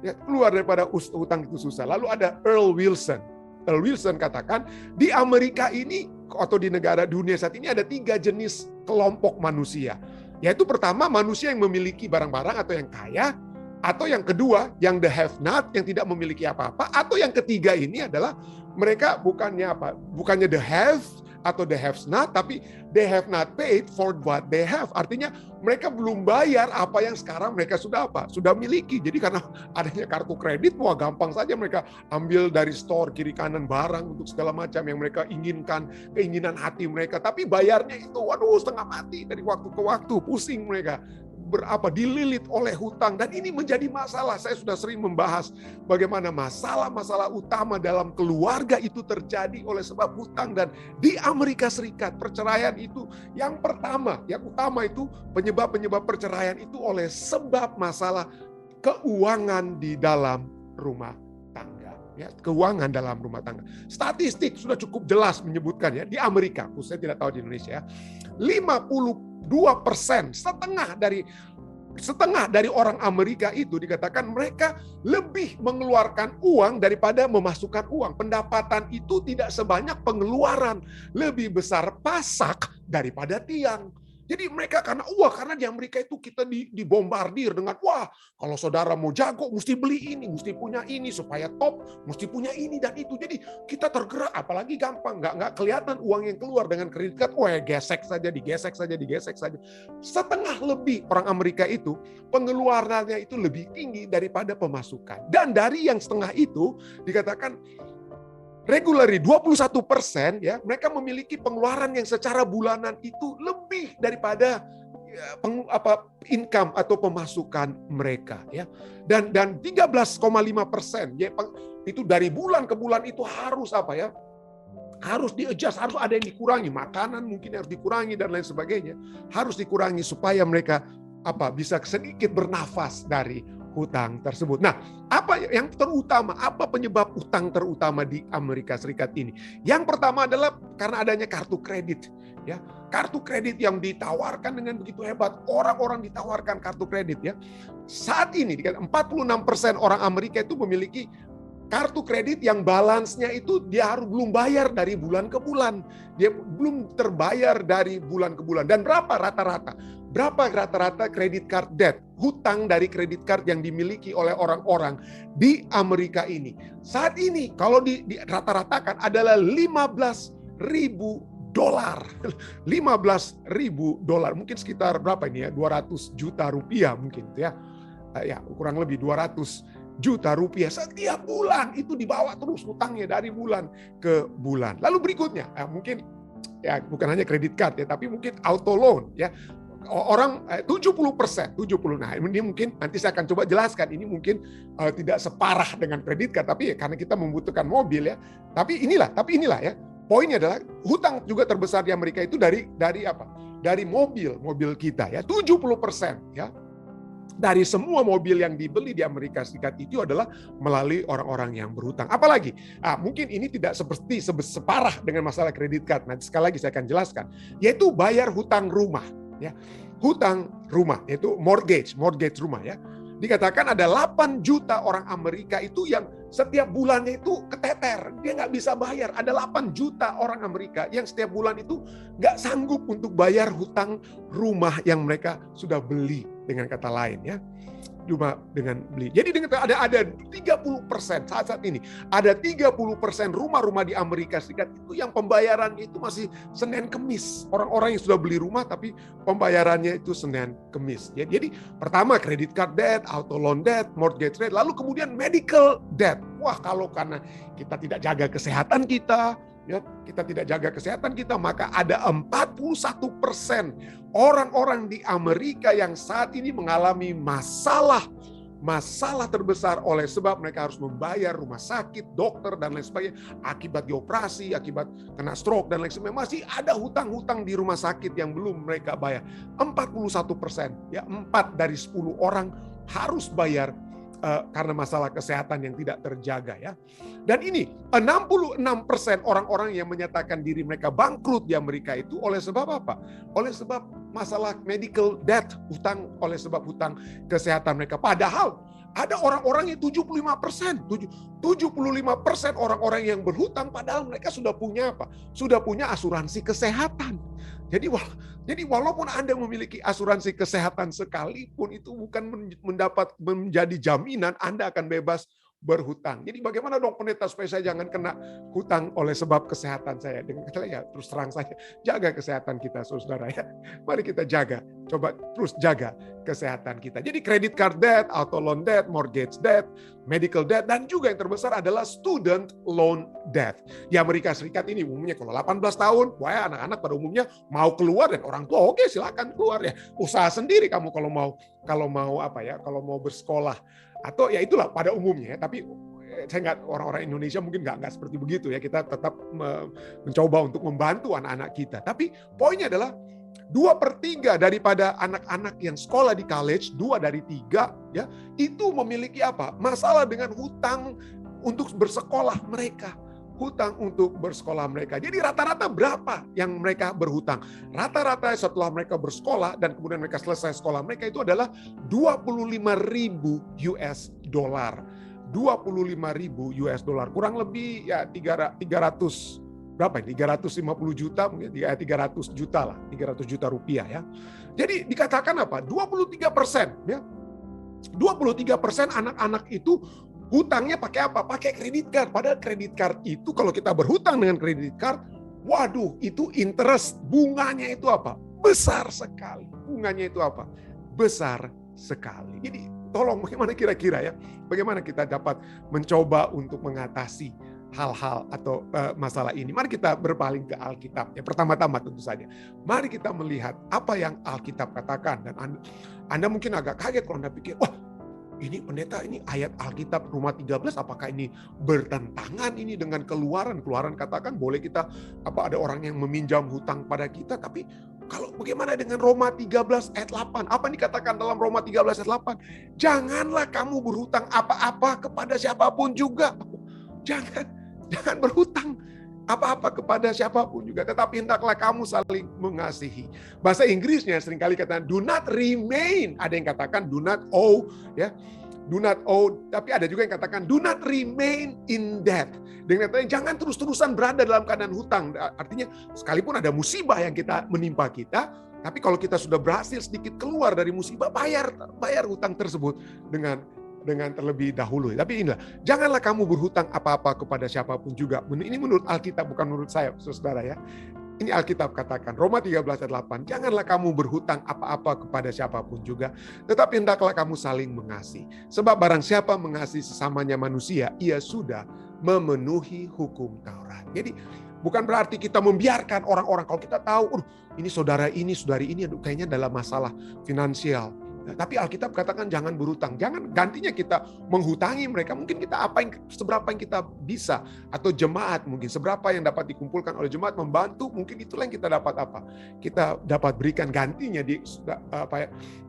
Ya, keluar daripada hutang itu susah. Lalu ada Earl Wilson. Earl Wilson katakan, di Amerika ini atau di negara dunia saat ini ada 3 jenis kelompok manusia. Yaitu pertama, manusia yang memiliki barang-barang atau yang kaya, atau yang kedua, yang the have not, yang tidak memiliki apa-apa, atau yang ketiga ini adalah mereka bukannya the have atau the have not, tapi they have not paid for what they have. Artinya mereka belum bayar apa yang sekarang mereka sudah miliki. Jadi karena adanya kartu kredit, wah, gampang saja mereka ambil dari store kiri kanan barang untuk segala macam yang mereka inginkan, keinginan hati mereka. Tapi bayarnya itu, waduh, setengah mati dari waktu ke waktu, pusing mereka. Dililit oleh hutang, dan ini menjadi masalah. Saya sudah sering membahas bagaimana masalah-masalah utama dalam keluarga itu terjadi oleh sebab hutang. Dan di Amerika Serikat perceraian itu yang utama itu penyebab perceraian itu oleh sebab masalah keuangan di dalam rumah tangga. Ya, keuangan dalam rumah tangga. Statistik sudah cukup jelas menyebutkan, ya, di Amerika, saya tidak tahu di Indonesia, 52%, setengah dari orang Amerika itu dikatakan mereka lebih mengeluarkan uang daripada memasukkan uang. Pendapatan itu tidak sebanyak pengeluaran, lebih besar pasak daripada tiang. Jadi mereka karena di Amerika itu kita dibombardir dengan, wah, kalau saudara mau jago mesti beli ini, mesti punya ini, supaya top mesti punya ini dan itu. Jadi kita tergerak, apalagi gampang, nggak kelihatan uang yang keluar dengan kredit card, wah, digesek saja. Setengah lebih orang Amerika itu pengeluarannya itu lebih tinggi daripada pemasukan. Dan dari yang setengah itu dikatakan regularly 21%, ya, mereka memiliki pengeluaran yang secara bulanan itu lebih daripada income atau pemasukan mereka, ya. Dan 13,5%, ya, itu dari bulan ke bulan itu harus harus di-adjust, harus ada yang dikurangi, makanan mungkin harus dikurangi dan lain sebagainya, harus dikurangi supaya mereka bisa sedikit bernafas dari hutang tersebut. Nah, apa yang terutama? Apa penyebab utang terutama di Amerika Serikat ini? Yang pertama adalah karena adanya kartu kredit. Ya, kartu kredit yang ditawarkan dengan begitu hebat. Orang-orang ditawarkan kartu kredit, ya. Saat ini 46% orang Amerika itu memiliki kartu kredit yang balansnya itu dia belum bayar dari bulan ke bulan. Dia belum terbayar dari bulan ke bulan. Dan berapa rata-rata kredit card debt, hutang dari kredit card yang dimiliki oleh orang-orang di Amerika ini? Saat ini kalau di rata-ratakan adalah $15.000. $15.000, mungkin sekitar berapa ini, ya? 200 juta rupiah mungkin, ya. Ya, kurang lebih 200 juta rupiah setiap bulan itu dibawa terus hutangnya dari bulan ke bulan. Lalu berikutnya, mungkin ya bukan hanya kredit card, ya, tapi mungkin auto loan, ya. Orang 70%. Nah, ini mungkin nanti saya akan coba jelaskan. Ini mungkin tidak separah dengan kredit card, tapi karena kita membutuhkan mobil, ya. Tapi inilah ya. Poinnya adalah hutang juga terbesar di Amerika itu dari apa? Dari mobil kita, ya. 70%, ya. dari semua mobil yang dibeli di Amerika Serikat itu adalah melalui orang-orang yang berhutang. Apalagi, mungkin ini tidak seperti separah dengan masalah kredit card. Nanti sekali lagi saya akan jelaskan, yaitu bayar hutang rumah. Ya, hutang rumah, yaitu mortgage rumah ya. Dikatakan ada 8 juta orang Amerika itu yang setiap bulannya itu keteter, dia nggak bisa bayar. Ada 8 juta orang Amerika yang setiap bulan itu nggak sanggup untuk bayar hutang rumah yang mereka sudah beli. Dengan kata lain ya, cuma dengan beli. Jadi ada 30% saat ini, ada 30% rumah-rumah di Amerika Serikat itu yang pembayaran itu masih Senin Kemis. Orang-orang yang sudah beli rumah tapi pembayarannya itu Senin Kemis. Jadi pertama credit card debt, auto loan debt, mortgage debt, lalu kemudian medical debt. Wah, kalau karena kita tidak jaga kesehatan kita, ya, kita tidak jaga kesehatan kita, maka ada 41% orang-orang di Amerika yang saat ini mengalami masalah terbesar oleh sebab mereka harus membayar rumah sakit, dokter, dan lain sebagainya, akibat dioperasi, akibat kena stroke, dan lain sebagainya. Masih ada hutang-hutang di rumah sakit yang belum mereka bayar. 41%, ya, 4 dari 10 orang harus bayar karena masalah kesehatan yang tidak terjaga ya. Dan ini 66% orang-orang yang menyatakan diri mereka bangkrut di Amerika itu oleh sebab apa? Oleh sebab masalah medical debt, hutang, oleh sebab hutang kesehatan mereka. Padahal ada orang-orang yang 75% orang-orang yang berhutang padahal mereka sudah punya apa? Sudah punya asuransi kesehatan. Jadi walaupun Anda memiliki asuransi kesehatan sekalipun itu bukan menjadi jaminan Anda akan bebas berhutang. Jadi bagaimana dong pendeta supaya saya jangan kena hutang oleh sebab kesehatan saya? Dengan kata ya terus terang saja, jaga kesehatan kita saudara ya. Mari kita jaga, coba terus jaga kesehatan kita. Jadi credit card debt, auto loan debt, mortgage debt, medical debt, dan juga yang terbesar adalah student loan debt. Di Amerika Serikat ini umumnya kalau 18 tahun, wah anak-anak pada umumnya mau keluar dan orang tua oke silakan keluar ya. Usaha sendiri kamu kalau mau bersekolah. Atau ya itulah pada umumnya ya, tapi saya nggak, orang-orang Indonesia mungkin nggak seperti begitu ya, kita tetap mencoba untuk membantu anak-anak kita. Tapi poinnya adalah 2/3 daripada anak-anak yang sekolah di college, 2 dari 3 ya, itu memiliki apa? Masalah dengan hutang untuk bersekolah mereka. Hutang untuk bersekolah mereka. Jadi rata-rata berapa yang mereka berhutang? Rata-rata setelah mereka bersekolah dan kemudian mereka selesai sekolah mereka itu adalah 25.000 US dollar. 25.000 US dollar. Kurang lebih ya 300 berapa ya? 350 juta mungkin 300 juta lah, 300 juta rupiah ya. Jadi dikatakan apa? 23% ya. 23% anak-anak itu hutangnya pakai apa? Pakai kredit card. Padahal kredit card itu kalau kita berhutang dengan kredit card, waduh, itu interest, bunganya itu apa? Besar sekali. Bunganya itu apa? Besar sekali. Jadi tolong bagaimana kira-kira ya? Bagaimana kita dapat mencoba untuk mengatasi hal-hal atau masalah ini? Mari kita berpaling ke Alkitab. Ya, pertama-tama tentu saja, mari kita melihat apa yang Alkitab katakan. Dan Anda mungkin agak kaget kalau Anda pikir, wah, ini pendeta, ini ayat Alkitab Roma 13, apakah ini bertentangan ini dengan keluaran? Keluaran katakan boleh kita, ada orang yang meminjam hutang pada kita, tapi kalau bagaimana dengan Roma 13 ayat 8? Apa yang dikatakan dalam Roma 13 ayat 8? Janganlah kamu berhutang apa-apa kepada siapapun juga. Jangan berhutang apa-apa kepada siapapun juga, tetapi hendaklah kamu saling mengasihi. Bahasa Inggrisnya seringkali katakan do not remain, ada yang katakan do not owe ya. Do not owe, tapi ada juga yang katakan do not remain in debt. Dengan katanya jangan terus-terusan berada dalam keadaan hutang. Artinya sekalipun ada musibah yang menimpa kita, tapi kalau kita sudah berhasil sedikit keluar dari musibah, bayar hutang tersebut dengan terlebih dahulu. Tapi inilah, janganlah kamu berhutang apa-apa kepada siapapun juga. Ini menurut Alkitab, bukan menurut saya, saudara ya. Ini Alkitab katakan, Roma 13 ayat 8, janganlah kamu berhutang apa-apa kepada siapapun juga, tetapi hendaklah kamu saling mengasihi. Sebab barang siapa mengasihi sesamanya manusia, ia sudah memenuhi hukum Taurat. Jadi bukan berarti kita membiarkan orang-orang, kalau kita tahu, ini saudari ini, kayaknya dalam masalah finansial, Nah, tapi Alkitab katakan jangan berhutang. Jangan gantinya kita menghutangi mereka. Mungkin kita seberapa yang kita bisa, atau jemaat mungkin seberapa yang dapat dikumpulkan oleh jemaat membantu, mungkin itulah yang kita dapat apa? Kita dapat berikan gantinya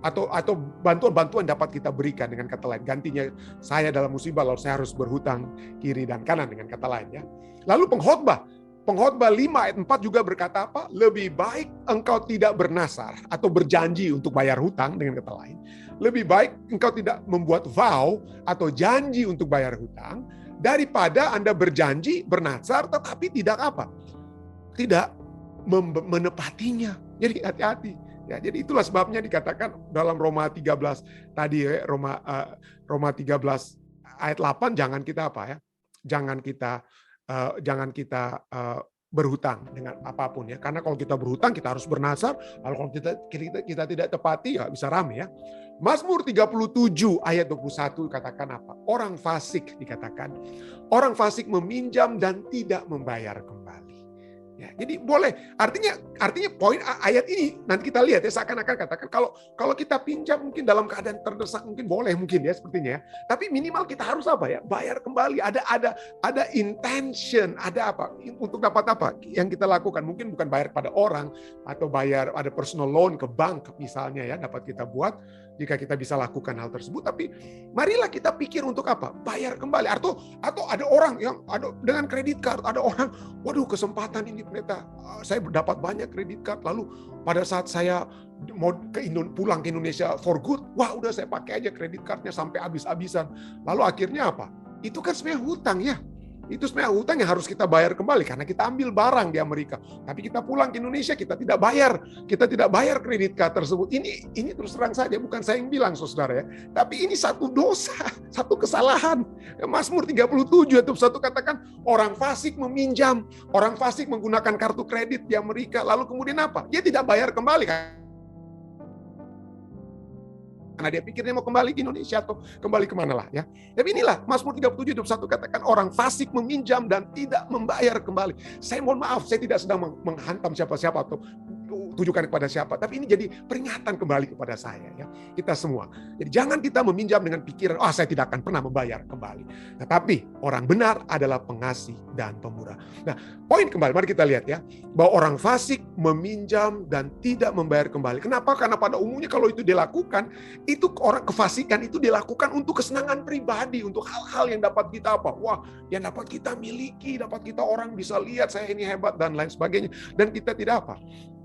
atau bantuan-bantuan dapat kita berikan, dengan kata lain. Gantinya saya dalam musibah lalu saya harus berhutang kiri dan kanan, dengan kata lain ya. Lalu Pengkhotbah 5 ayat 4 juga berkata apa? Lebih baik engkau tidak bernasar atau berjanji untuk bayar hutang, dengan kata lain. Lebih baik engkau tidak membuat vow atau janji untuk bayar hutang, daripada Anda berjanji, bernasar, tetapi tidak apa? Tidak menepatinya. Jadi hati-hati. Ya, jadi itulah sebabnya dikatakan dalam Roma 13 tadi, Roma 13 ayat 8, jangan kita apa ya? Jangan kita berhutang dengan apapun ya. Karena kalau kita berhutang kita harus bernasar, lalu kalau kita tidak tepati ya bisa rame ya. Mazmur 37 ayat 21 katakan apa? Orang fasik dikatakan, orang fasik meminjam dan tidak membayar kembali. Ya, jadi boleh, artinya poin ayat ini nanti kita lihat ya, seakan-akan katakan kalau kita pinjam mungkin dalam keadaan terdesak mungkin boleh, mungkin ya sepertinya ya. Tapi minimal kita harus apa ya? Bayar kembali. Ada intention, ada apa? Untuk dapat apa? Yang kita lakukan mungkin bukan bayar pada orang atau bayar ada personal loan ke bank misalnya ya, dapat kita buat jika kita bisa lakukan hal tersebut. Tapi marilah kita pikir untuk apa? Bayar kembali. Atau ada orang yang dengan kredit card, ada orang, waduh kesempatan ini ternyata saya dapat banyak kredit card, lalu pada saat saya mau pulang ke Indonesia for good, wah udah saya pakai aja kredit cardnya sampai habis-habisan. Lalu akhirnya apa? Itu kan sebenarnya hutang ya. Itu sebenarnya hutang yang harus kita bayar kembali karena kita ambil barang di Amerika. Tapi kita pulang ke Indonesia, kita tidak bayar kredit card tersebut. Ini terus terang saja, bukan saya yang bilang saudara ya. Tapi ini satu dosa, satu kesalahan. Mazmur 37 ayat 1 katakan orang fasik meminjam, orang fasik menggunakan kartu kredit di Amerika. Lalu kemudian apa? Dia tidak bayar kembali kan? Karena dia pikir dia mau kembali ke Indonesia atau kembali kemana lah ya. Tapi inilah Mazmur 37 ayat 1 katakan orang fasik meminjam dan tidak membayar kembali. Saya mohon maaf, saya tidak sedang menghantam siapa-siapa atau tujukan kepada siapa, tapi ini jadi peringatan kembali kepada saya ya, kita semua. Jadi jangan kita meminjam dengan pikiran, saya tidak akan pernah membayar kembali. Tetapi orang benar adalah pengasih dan pemurah. Nah, poin kembali, mari kita lihat ya, bahwa orang fasik meminjam dan tidak membayar kembali. Kenapa? Karena pada umumnya kalau itu dilakukan, itu orang kefasikan itu dilakukan untuk kesenangan pribadi, untuk hal-hal yang dapat kita apa? Wah, yang dapat kita miliki, dapat kita orang bisa lihat saya ini hebat dan lain sebagainya. Dan kita tidak apa?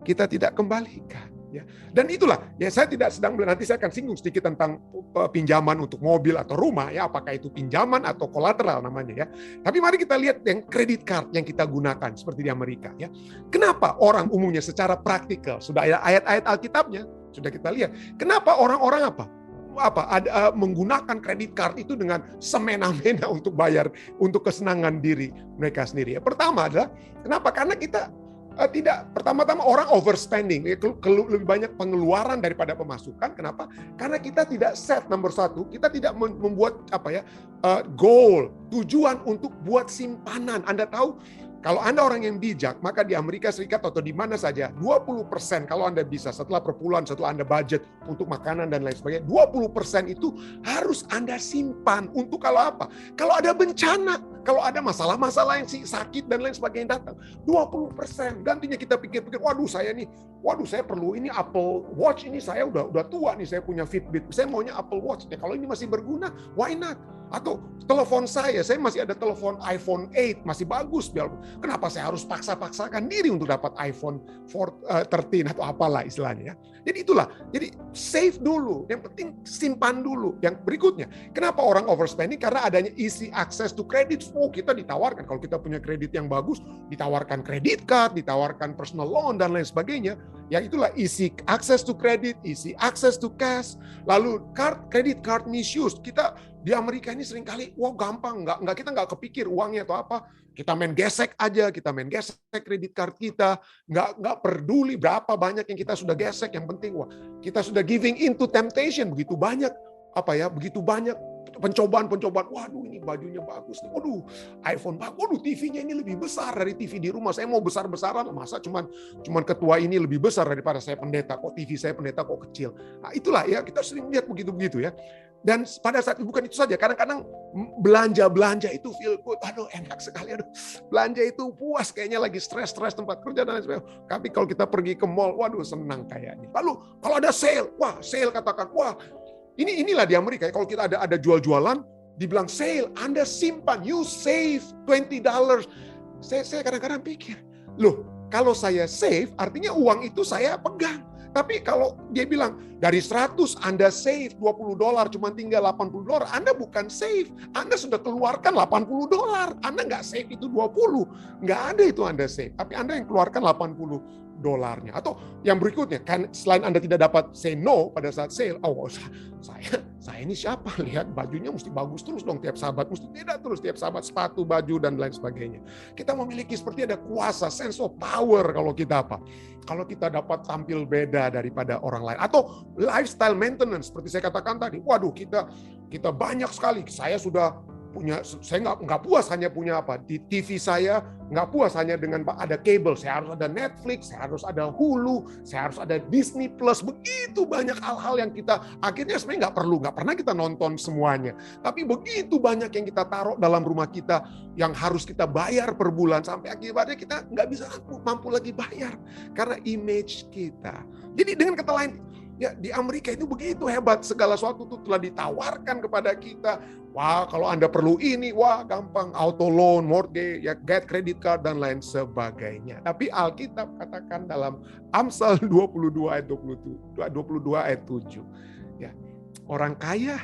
Kita tidak kembalikan ya. Dan itulah ya, saya tidak sedang, nanti saya akan singgung sedikit tentang pinjaman untuk mobil atau rumah ya, apakah itu pinjaman atau kolateral namanya ya. Tapi mari kita lihat yang kredit card yang kita gunakan seperti di Amerika ya. Kenapa orang umumnya secara praktikal, sudah ada ayat-ayat Alkitabnya, sudah kita lihat. Kenapa orang-orang menggunakan kredit card itu dengan semena-mena untuk bayar, untuk kesenangan diri mereka sendiri. Pertama adalah kenapa? Karena kita pertama-tama orang overspending, lebih banyak pengeluaran daripada pemasukan. Kenapa? Karena kita tidak set, nomor satu, kita tidak membuat goal, tujuan untuk buat simpanan. Anda tahu, kalau Anda orang yang bijak, maka di Amerika Serikat atau di mana saja, 20% kalau Anda bisa setelah perpuluhan, setelah Anda budget untuk makanan dan lain sebagainya, 20% itu harus Anda simpan untuk kalau apa? Kalau ada bencana, kalau ada masalah-masalah yang sakit dan lain sebagainya datang, 20%. Gantinya kita pikir-pikir, waduh saya perlu ini Apple Watch, ini saya udah tua nih, saya punya Fitbit, saya maunya Apple Watch. Ya, kalau ini masih berguna, why not? Atau telepon saya masih ada telepon iPhone 8, masih bagus. Kenapa saya harus paksa-paksakan diri untuk dapat iPhone 13 atau apalah istilahnya ya. Jadi itulah, jadi save dulu, yang penting simpan dulu. Yang berikutnya, kenapa orang overspending? Karena adanya easy access to credit. Kita ditawarkan, kalau kita punya kredit yang bagus, ditawarkan kredit card, ditawarkan personal loan dan lain sebagainya. Ya itulah easy access to credit, easy access to cash. Lalu credit card misuse. Kita di Amerika ini seringkali, gampang, kita nggak kepikir uangnya atau apa. Kita main gesek aja, kita main gesek kredit card kita, nggak peduli berapa banyak yang kita sudah gesek. Yang penting, kita sudah giving into temptation, begitu banyak pencobaan. Waduh, ini bajunya bagus nih. Waduh, iPhone bagus. Waduh, TV-nya ini lebih besar dari TV di rumah. Saya mau besar-besaran. Masa cuman ketua ini lebih besar daripada saya pendeta. Kok TV saya pendeta kok kecil. Nah, itulah ya, kita sering lihat begitu-begitu ya. Dan pada saat itu bukan itu saja. Kadang-kadang belanja itu feel good. Aduh, enak sekali. Aduh, belanja itu puas. Kayaknya lagi stres tempat kerja dan lain sebagainya. Tapi kalau kita pergi ke mall, waduh senang kayaknya. Lalu kalau ada sale, wah sale katakan, wah inilah di Amerika ya. Kalau kita ada jual-jualan, dibilang sale, Anda simpan, you save $20. Saya kadang-kadang pikir, loh kalau saya save, artinya uang itu saya pegang. Tapi kalau dia bilang dari 100 Anda save $20, cuma tinggal $80, Anda bukan save. Anda sudah keluarkan $80. Anda nggak save itu 20. Nggak ada itu Anda save. Tapi Anda yang keluarkan $80. Atau yang berikutnya, kan selain Anda tidak dapat say no pada saat sale, saya ini siapa? Lihat bajunya mesti bagus terus dong, tiap sahabat mesti beda terus, tiap sahabat sepatu, baju, dan lain sebagainya. Kita memiliki seperti ada kuasa, sense of power kalau kita kalau kita dapat tampil beda daripada orang lain. Atau lifestyle maintenance, seperti saya katakan tadi, waduh kita banyak sekali, saya nggak puas hanya punya di TV saya, nggak puas hanya dengan ada kabel, saya harus ada Netflix, saya harus ada Hulu, saya harus ada Disney Plus, begitu banyak hal-hal yang kita akhirnya sebenarnya nggak pernah kita nonton semuanya, tapi begitu banyak yang kita taruh dalam rumah kita yang harus kita bayar per bulan, sampai akibatnya kita nggak bisa mampu lagi bayar karena image kita. Jadi dengan kata lain, ya, di Amerika itu begitu hebat, segala sesuatu itu telah ditawarkan kepada kita. Wah, kalau Anda perlu ini, wah gampang, auto loan, mortgage, ya get credit card dan lain sebagainya. Tapi Alkitab katakan dalam Amsal 22 ayat 7, ya, orang kaya,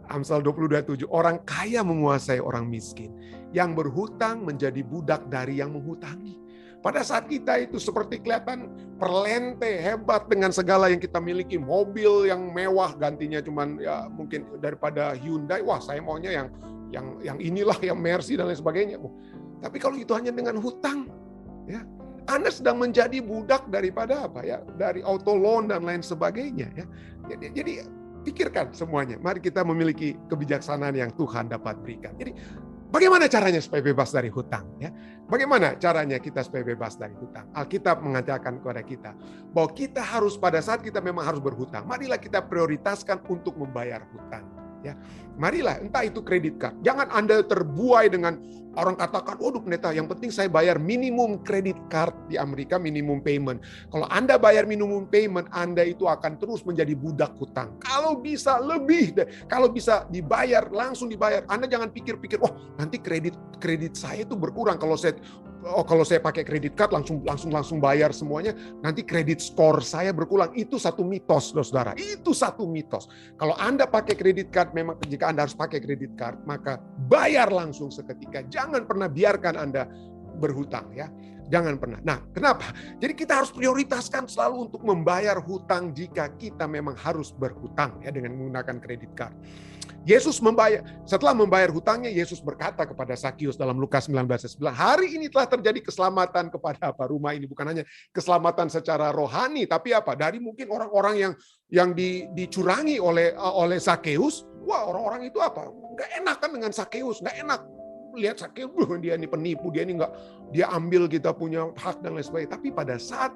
Amsal 22 ayat 7, orang kaya menguasai orang miskin, yang berhutang menjadi budak dari yang menghutangi. Pada saat kita itu seperti kelihatan perlente, hebat dengan segala yang kita miliki, mobil yang mewah gantinya cuman ya mungkin daripada Hyundai, wah saya maunya yang inilah, yang Mercy dan lain sebagainya. Tapi kalau itu hanya dengan hutang, ya Anda sedang menjadi budak daripada dari auto loan dan lain sebagainya. Ya. Jadi pikirkan semuanya. Mari kita memiliki kebijaksanaan yang Tuhan dapat berikan. Jadi bagaimana caranya supaya bebas dari hutang? Ya? Bagaimana caranya kita supaya bebas dari hutang? Alkitab mengatakan kepada kita bahwa kita harus, pada saat kita memang harus berhutang, marilah kita prioritaskan untuk membayar hutang. Ya, marilah, entah itu kredit card. Jangan Anda terbuai dengan orang katakan, waduh pendeta, yang penting saya bayar minimum kredit card di Amerika, minimum payment. Kalau Anda bayar minimum payment, Anda itu akan terus menjadi budak hutang. Kalau bisa lebih, kalau bisa dibayar, langsung dibayar. Anda jangan pikir-pikir, oh nanti kredit saya itu berkurang kalau saya pakai kredit card langsung bayar semuanya, nanti kredit skor saya berkurang. Itu satu mitos, saudara. Itu satu mitos. Kalau Anda pakai kredit card, memang jika Anda harus pakai kredit card, maka bayar langsung seketika. Jangan pernah biarkan Anda berhutang, ya. Jangan pernah. Nah, kenapa? Jadi kita harus prioritaskan selalu untuk membayar hutang jika kita memang harus berhutang, ya, dengan menggunakan kredit card. Setelah membayar hutangnya, Yesus berkata kepada Sakius dalam Lukas 19:9, hari ini telah terjadi keselamatan kepada rumah ini. Bukan hanya keselamatan secara rohani, tapi dari mungkin orang-orang yang dicurangi oleh Sakeus. Wah, orang-orang itu nggak enak kan dengan Sakeus, nggak enak. Lihat Sakeus, dia ini penipu, dia ambil kita punya hak dan lain sebagainya. Tapi pada saat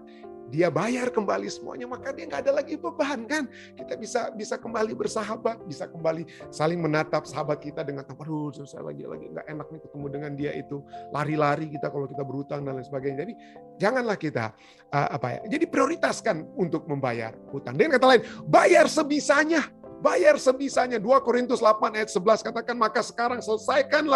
dia bayar kembali semuanya, maka dia nggak ada lagi beban, kan? Kita bisa kembali bersahabat, bisa kembali saling menatap sahabat kita dengan, aduh saya lagi nggak enak nih ketemu dengan dia itu, lari-lari kita kalau kita berhutang dan lain sebagainya. Jadi janganlah kita jadi prioritaskan untuk membayar hutang. Dengan kata lain, bayar sebisanya. Bayar sebisanya. 2 Korintus 8 ayat 11 katakan, maka sekarang selesaikan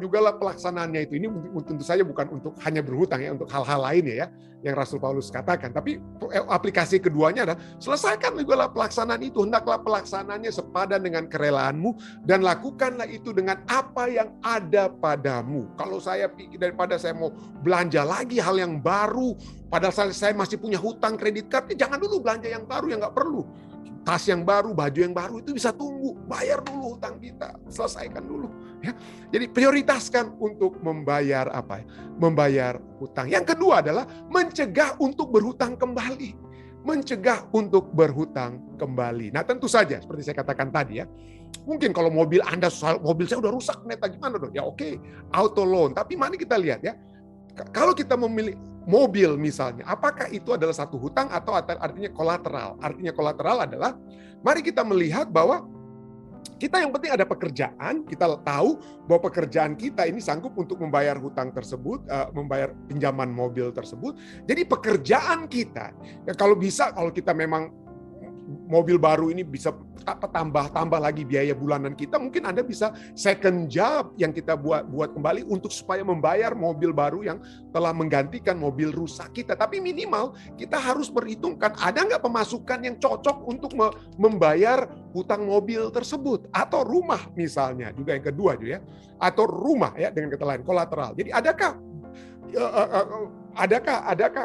jugalah pelaksanaannya itu. Ini tentu saja bukan untuk hanya berhutang, ya, untuk hal-hal lainnya, ya, yang Rasul Paulus katakan. Tapi aplikasi keduanya adalah selesaikan jugalah pelaksanaan itu. Hendaklah pelaksanaannya sepadan dengan kerelaanmu, dan lakukanlah itu dengan apa yang ada padamu. Kalau saya pikir daripada saya mau belanja lagi hal yang baru, padahal saya masih punya hutang kredit card, jangan dulu belanja yang baru yang nggak perlu. Tas yang baru, baju yang baru itu bisa tunggu. Bayar dulu hutang kita, selesaikan dulu. Ya. Jadi prioritaskan untuk membayar membayar hutang. Yang kedua adalah mencegah untuk berhutang kembali. mencegah untuk berhutang kembali. Nah, tentu saja seperti saya katakan tadi ya, mungkin kalau mobil saya udah rusak, neta gimana dong? Ya oke, auto loan. Tapi mari kita lihat ya, kalau kita memilih mobil misalnya, apakah itu adalah satu hutang atau artinya kolateral? Artinya kolateral adalah, mari kita melihat bahwa kita yang penting ada pekerjaan, kita tahu bahwa pekerjaan kita ini sanggup untuk membayar hutang tersebut, membayar pinjaman mobil tersebut. Jadi pekerjaan kita, ya kalau bisa, kalau kita memang mobil baru ini bisa tambah lagi biaya bulanan kita, mungkin Anda bisa second job yang kita buat kembali untuk supaya membayar mobil baru yang telah menggantikan mobil rusak kita. Tapi minimal kita harus perhitungkan ada nggak pemasukan yang cocok untuk membayar hutang mobil tersebut, atau rumah misalnya juga yang kedua juga ya, atau rumah ya dengan kata lain kolateral. Jadi adakah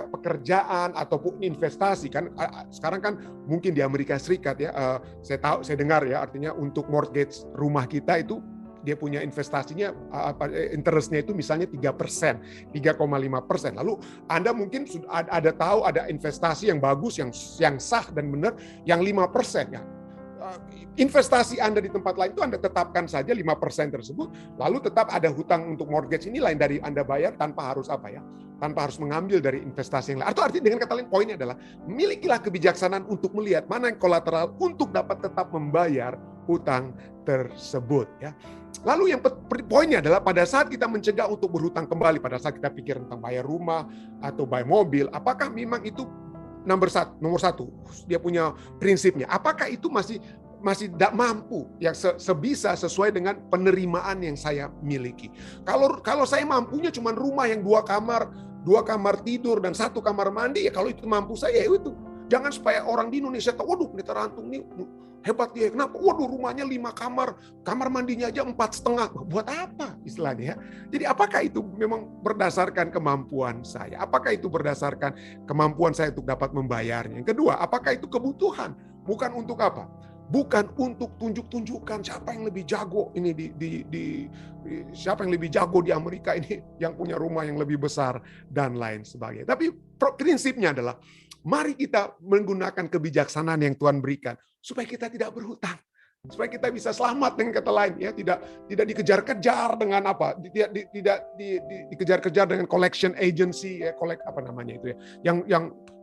pekerjaan ataupun investasi, kan sekarang kan mungkin di Amerika Serikat ya, saya dengar ya, artinya untuk mortgage rumah kita itu dia punya investasinya, interestnya itu misalnya 3%, 3,5%. Lalu Anda mungkin ada tahu ada investasi yang bagus, yang sah dan benar, yang 5% ya. Investasi Anda di tempat lain itu Anda tetapkan saja 5% tersebut, lalu tetap ada hutang untuk mortgage ini lain dari Anda bayar tanpa harus tanpa harus mengambil dari investasi yang lain. Atau artinya dengan kata lain, poinnya adalah milikilah kebijaksanaan untuk melihat mana yang kolateral untuk dapat tetap membayar hutang tersebut ya. Lalu yang poinnya adalah pada saat kita mencegah untuk berhutang kembali, pada saat kita pikir tentang bayar rumah atau bayar mobil, apakah memang itu nomor satu, dia punya prinsipnya. Apakah itu masih tidak mampu yang sebisa sesuai dengan penerimaan yang saya miliki. Kalau saya mampunya cuma rumah yang 2 kamar tidur dan 1 kamar mandi, ya kalau itu mampu saya, ya itu. Jangan supaya orang di Indonesia tahu, waduh Pendeta Rantung ini hebat dia. Kenapa? Waduh rumahnya 5 kamar mandinya aja 4,5. Buat apa istilahnya ya? Jadi apakah itu memang berdasarkan kemampuan saya? Apakah itu berdasarkan kemampuan saya untuk dapat membayarnya? Yang kedua, apakah itu kebutuhan? Bukan untuk apa? Bukan untuk tunjuk-tunjukkan siapa yang lebih jago ini siapa yang lebih jago di Amerika ini, yang punya rumah yang lebih besar dan lain sebagainya. Tapi prinsipnya adalah mari kita menggunakan kebijaksanaan yang Tuhan berikan supaya kita tidak berhutang, supaya kita bisa selamat, dengan kata lain ya, tidak dikejar-kejar dengan tidak dikejar-kejar dengan collection agency ya, apa namanya itu ya,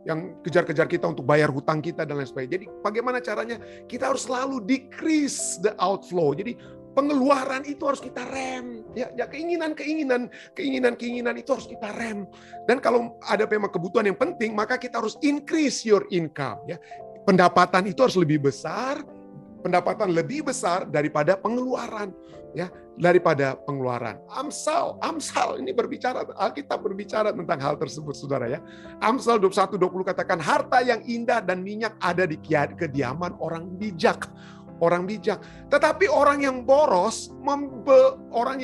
yang kejar-kejar kita untuk bayar hutang kita dan lain sebagainya. Jadi bagaimana caranya? Kita harus selalu decrease the outflow. Jadi pengeluaran itu harus kita rem. Ya keinginan itu harus kita rem. Dan kalau ada memang kebutuhan yang penting, maka kita harus increase your income. Ya, pendapatan itu harus lebih besar. Pendapatan lebih besar daripada pengeluaran, ya, daripada pengeluaran. Amsal ini Alkitab berbicara tentang hal tersebut, saudara ya. Amsal 21:20 katakan, harta yang indah dan minyak ada di kediaman orang bijak. Tetapi orang yang boros, orang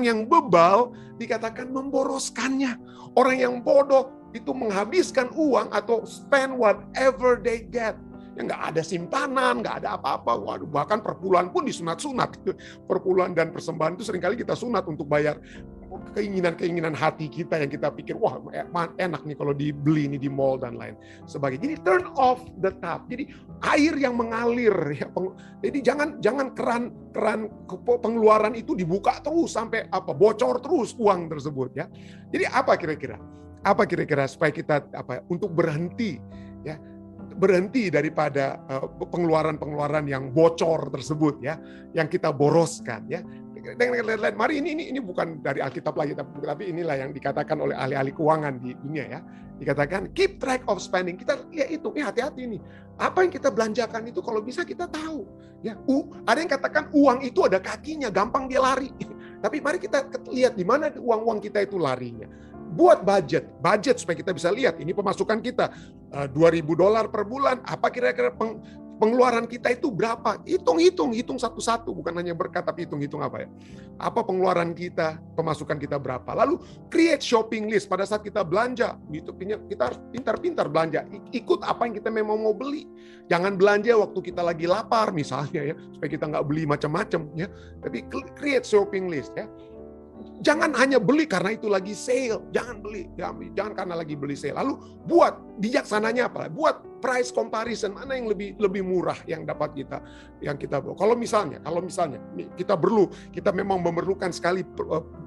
yang bebal dikatakan memboroskannya. Orang yang bodoh itu menghabiskan uang atau spend whatever they get. Ya nggak ada simpanan, nggak ada apa-apa. Waduh, bahkan perpuluhan pun disunat-sunat. Perpuluhan dan persembahan itu seringkali kita sunat untuk bayar keinginan hati kita yang kita pikir, wah enak nih kalau dibeli ini di mall dan lain sebagainya. Jadi turn off the tap. Jadi air yang mengalir. Ya, jadi jangan keran pengeluaran itu dibuka terus sampai bocor terus uang tersebut ya. Jadi apa kira-kira supaya kita untuk berhenti ya. Berhenti daripada pengeluaran yang bocor tersebut ya, yang kita boroskan ya. Mari ini bukan dari Alkitab lagi, tapi inilah yang dikatakan oleh ahli-ahli keuangan di dunia ya. Dikatakan keep track of spending. Kita lihat itu, hati-hati nih. Apa yang kita belanjakan itu kalau bisa kita tahu ya. Ada yang katakan uang itu ada kakinya, gampang dia lari. Tapi mari kita lihat di mana uang kita itu larinya. Buat budget supaya kita bisa lihat ini pemasukan kita $2.000 per bulan, apa kira-kira pengeluaran kita itu berapa? Hitung satu-satu, bukan hanya berkat tapi hitung apa ya? Apa pengeluaran kita, pemasukan kita berapa? Lalu create shopping list pada saat kita belanja, kita harus pintar-pintar belanja, ikut apa yang kita memang mau beli. Jangan belanja waktu kita lagi lapar misalnya ya, supaya kita nggak beli macam-macam ya. Tapi create shopping list ya. Jangan hanya beli karena itu lagi sale. Jangan beli. Jangan karena lagi beli sale. Lalu buat bijaksananya apa? Buat price comparison. Mana yang lebih murah yang dapat kita bawa. Kalau misalnya kita memang memerlukan sekali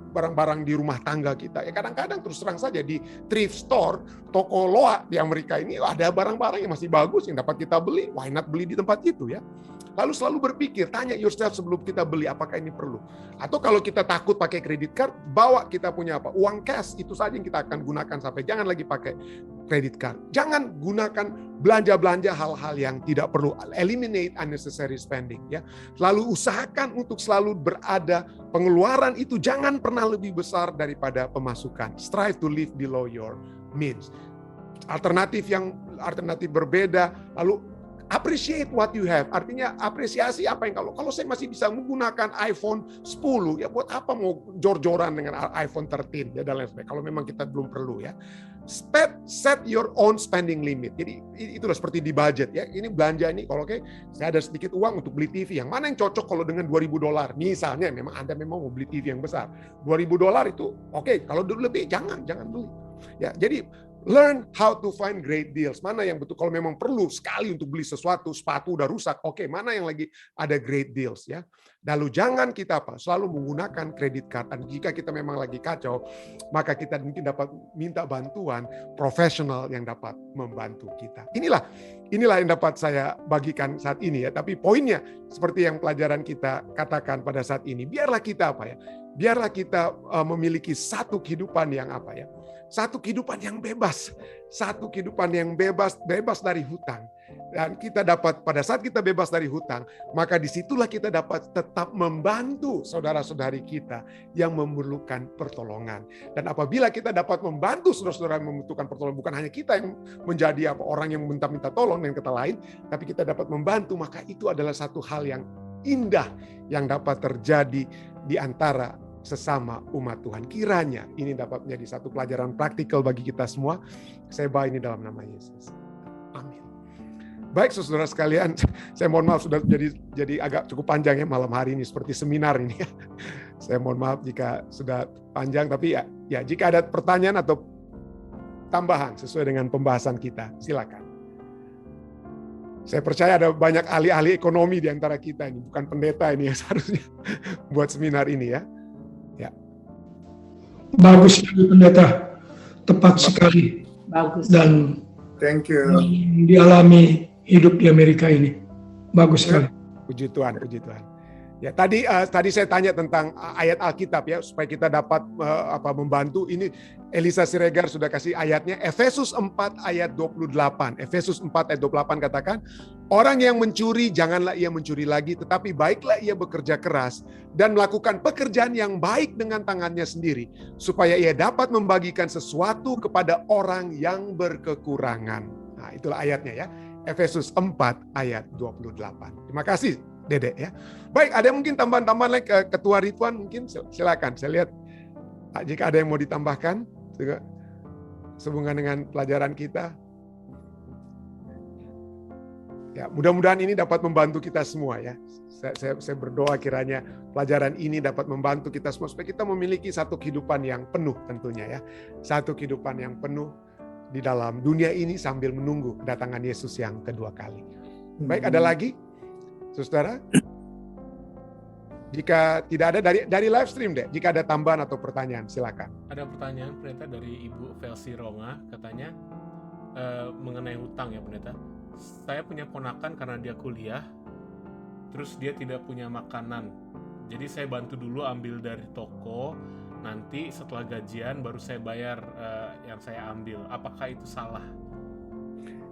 barang-barang di rumah tangga kita. Ya kadang-kadang terus terang saja di thrift store, toko loa di Amerika ini ada barang-barang yang masih bagus yang dapat kita beli. Why not beli di tempat itu ya? Lalu selalu berpikir, tanya yourself sebelum kita beli, apakah ini perlu? Atau kalau kita takut pakai kredit card, bawa kita punya apa? Uang cash, itu saja yang kita akan gunakan sampai jangan lagi pakai kredit card. Jangan gunakan belanja-belanja hal-hal yang tidak perlu. Eliminate unnecessary spending. Ya. Lalu usahakan untuk selalu berada, pengeluaran itu jangan pernah lebih besar daripada pemasukan. Strive to live below your means. Alternatif berbeda, lalu appreciate what you have. Artinya apresiasi apa yang kalau saya masih bisa menggunakan iPhone 10, ya buat apa mau jor-joran dengan iPhone 13 ya dan lain sebagainya. Kalau memang kita belum perlu ya. Set your own spending limit. Jadi itulah seperti di budget ya. Ini belanja ini kalau saya ada sedikit uang untuk beli TV. Yang mana yang cocok kalau dengan $2.000? Misalnya memang Anda mau beli TV yang besar. $2.000 itu oke. Kalau lebih jangan beli. Ya, jadi learn how to find great deals. Mana yang betul kalau memang perlu sekali untuk beli sesuatu, sepatu udah rusak. Oke, mana yang lagi ada great deals ya. Lalu jangan kita selalu menggunakan kredit card. Dan jika kita memang lagi kacau, maka kita mungkin dapat minta bantuan profesional yang dapat membantu kita. Inilah yang dapat saya bagikan saat ini ya. Tapi poinnya seperti yang pelajaran kita katakan pada saat ini, biarlah kita Biarlah kita memiliki satu kehidupan yang satu kehidupan yang bebas. Satu kehidupan yang bebas dari hutang. Dan kita dapat, pada saat kita bebas dari hutang, maka disitulah kita dapat tetap membantu saudara-saudari kita yang memerlukan pertolongan. Dan apabila kita dapat membantu saudara-saudara yang membutuhkan pertolongan, bukan hanya kita yang menjadi orang yang minta tolong dengan kata lain, tapi kita dapat membantu, maka itu adalah satu hal yang indah yang dapat terjadi di antara sesama umat Tuhan. Kiranya ini dapat menjadi satu pelajaran praktikal bagi kita semua. Saya bawa ini dalam nama Yesus. Amin. Baik saudara sekalian, saya mohon maaf sudah jadi agak cukup panjang ya malam hari ini seperti seminar ini. Saya mohon maaf jika sudah panjang, tapi ya jika ada pertanyaan atau tambahan sesuai dengan pembahasan kita, silakan. Saya percaya ada banyak ahli-ahli ekonomi di antara kita ini, bukan pendeta ini yang seharusnya buat seminar ini ya. Ya. Bagus sekali pendeta, tepat sekali. Bagus. Dan thank you. Dialami hidup di Amerika ini, bagus sekali. Puji Tuhan, puji Tuhan. Ya tadi saya tanya tentang ayat Alkitab ya supaya kita dapat membantu. Ini Elisa Siregar sudah kasih ayatnya, Efesus 4 ayat 28. Efesus 4 ayat 28 katakan, orang yang mencuri janganlah ia mencuri lagi, tetapi baiklah ia bekerja keras dan melakukan pekerjaan yang baik dengan tangannya sendiri, supaya ia dapat membagikan sesuatu kepada orang yang berkekurangan. Nah, itulah ayatnya ya. Efesus 4 ayat 28. Terima kasih Dede ya. Baik, ada mungkin tambahan-tambahan lagi Ketua Ridwan mungkin silakan. Saya lihat jika ada yang mau ditambahkan juga sehubungan dengan pelajaran kita. Ya, mudah-mudahan ini dapat membantu kita semua ya. Saya berdoa kiranya pelajaran ini dapat membantu kita semua supaya kita memiliki satu kehidupan yang penuh tentunya ya. Satu kehidupan yang penuh di dalam dunia ini sambil menunggu kedatangan Yesus yang kedua kali. Baik, ada lagi? Saudara, jika tidak ada dari live stream deh, jika ada tambahan atau pertanyaan silakan. Ada pertanyaan pendeta dari Ibu Velsi Ronga, katanya mengenai hutang ya pendeta. Saya punya ponakan karena dia kuliah, terus dia tidak punya makanan. Jadi saya bantu dulu ambil dari toko, nanti setelah gajian baru saya bayar yang saya ambil. Apakah itu salah?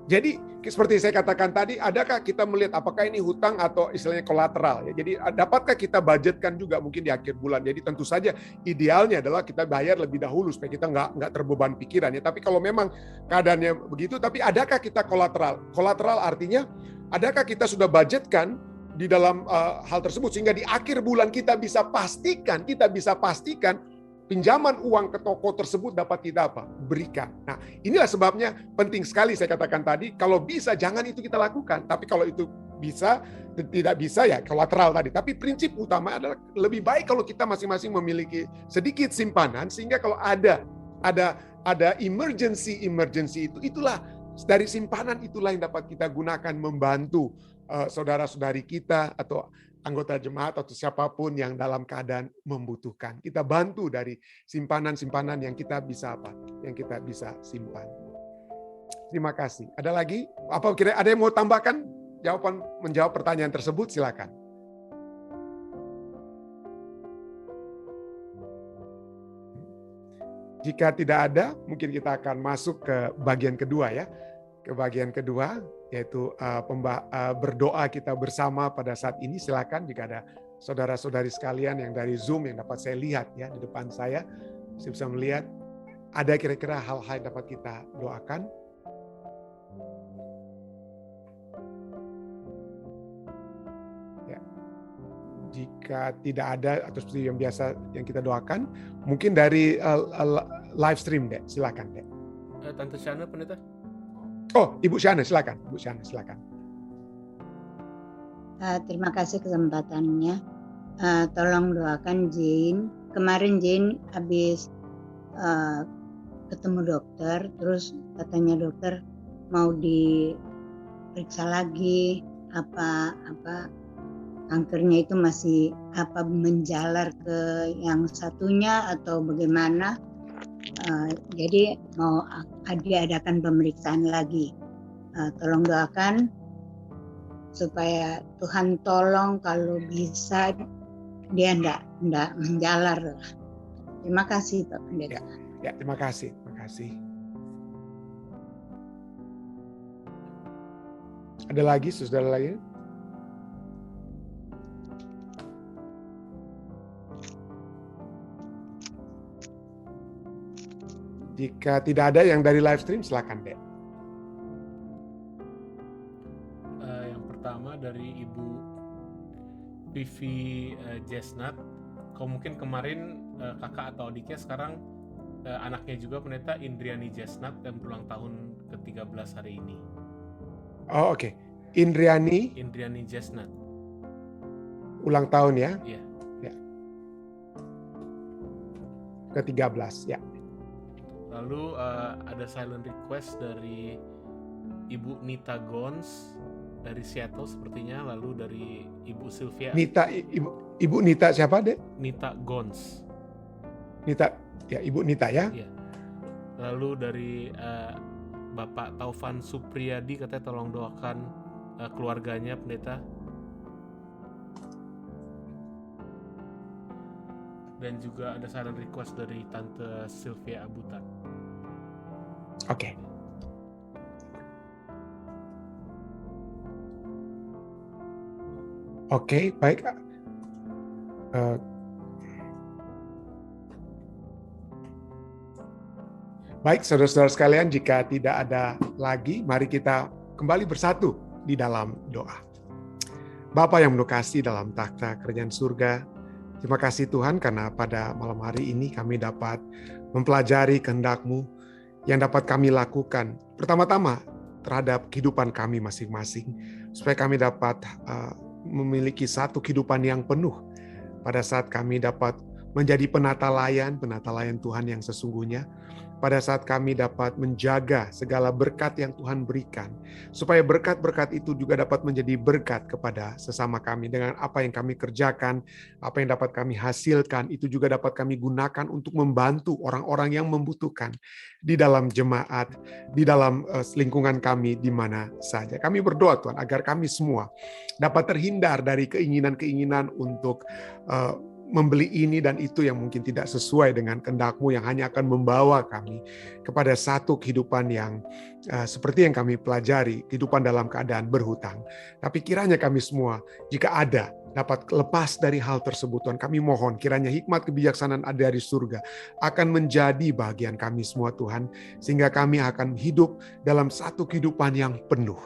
Jadi seperti saya katakan tadi, adakah kita melihat apakah ini hutang atau istilahnya kolateral? Ya, jadi dapatkah kita budgetkan juga mungkin di akhir bulan? Jadi tentu saja idealnya adalah kita bayar lebih dahulu supaya kita nggak terbeban pikiran. Ya. Tapi kalau memang keadaannya begitu, tapi adakah kita kolateral? Kolateral artinya adakah kita sudah budgetkan di dalam hal tersebut sehingga di akhir bulan kita bisa pastikan pinjaman uang ke toko tersebut dapat kita berikan. Nah, inilah sebabnya penting sekali saya katakan tadi, kalau bisa jangan itu kita lakukan. Tapi kalau itu bisa, tidak bisa ya kolateral tadi. Tapi prinsip utama adalah lebih baik kalau kita masing-masing memiliki sedikit simpanan, sehingga kalau ada emergency itulah dari simpanan itulah yang dapat kita gunakan membantu saudara-saudari kita atau anggota jemaat atau siapapun yang dalam keadaan membutuhkan. Kita bantu dari simpanan-simpanan yang kita bisa simpan. Terima kasih. Ada lagi? Apa kira ada yang mau tambahkan? Menjawab pertanyaan tersebut, silakan. Jika tidak ada, mungkin kita akan masuk ke bagian kedua ya. Ke bagian kedua, yaitu berdoa kita bersama pada saat ini. Silakan jika ada saudara-saudari sekalian yang dari Zoom yang dapat saya lihat ya di depan saya bisa melihat ada kira-kira hal-hal yang dapat kita doakan. Jika tidak ada atau seperti yang biasa yang kita doakan, mungkin dari live stream deh, silakan deh. Tante Shana, pendeta. Oh, Ibu Shana, silakan. Ibu Shana, silakan. Terima kasih kesempatannya. Tolong doakan Jane. Kemarin Jane habis ketemu dokter, terus katanya dokter mau diperiksa lagi apa kankernya itu masih menjalar ke yang satunya atau bagaimana. Jadi mau diadakan pemeriksaan lagi. Tolong doakan supaya Tuhan tolong kalau bisa dia enggak menjalar. Terima kasih Pak Pendeta. Ya, terima kasih. Ada lagi, saudara lain? Jika tidak ada yang dari live stream, silakan deh. Yang pertama dari Ibu Vivi Jesnat. Kalau mungkin kemarin kakak atau adiknya, sekarang anaknya juga pendeta Indriani Jesnat yang berulang tahun ke-13 hari ini. Oh, oke. Indriani Jesnat. Ulang tahun ya? Iya. Ya. Ke-13 ya. Lalu ada silent request dari Ibu Nita Gons dari Seattle sepertinya, lalu dari Ibu Sylvia. Ibu Nita siapa, Dek? Nita Gons. Nita, ya Ibu Nita ya. Iya. Lalu dari Bapak Taufan Supriyadi, katanya tolong doakan keluarganya, pendeta. Dan juga ada saran request dari Tante Sylvia Abutan. Oke. Oke, baik. Baik, saudara-saudara sekalian, jika tidak ada lagi, mari kita kembali bersatu di dalam doa. Bapa yang penuh kasih dalam takhta kerajaan surga, terima kasih Tuhan karena pada malam hari ini kami dapat mempelajari kehendak-Mu yang dapat kami lakukan. Pertama-tama terhadap kehidupan kami masing-masing, supaya kami dapat memiliki satu kehidupan yang penuh pada saat kami dapat menjadi penata layan Tuhan yang sesungguhnya. Pada saat kami dapat menjaga segala berkat yang Tuhan berikan, supaya berkat-berkat itu juga dapat menjadi berkat kepada sesama kami. Dengan apa yang kami kerjakan, apa yang dapat kami hasilkan, itu juga dapat kami gunakan untuk membantu orang-orang yang membutuhkan di dalam jemaat, di dalam lingkungan kami, di mana saja. Kami berdoa Tuhan, agar kami semua dapat terhindar dari keinginan-keinginan untuk membeli ini dan itu yang mungkin tidak sesuai dengan kehendak-Mu, yang hanya akan membawa kami kepada satu kehidupan yang seperti yang kami pelajari, kehidupan dalam keadaan berhutang. Tapi kiranya kami semua, jika ada, dapat lepas dari hal tersebut Tuhan. Kami mohon kiranya hikmat kebijaksanaan ada dari surga akan menjadi bagian kami semua Tuhan, sehingga kami akan hidup dalam satu kehidupan yang penuh,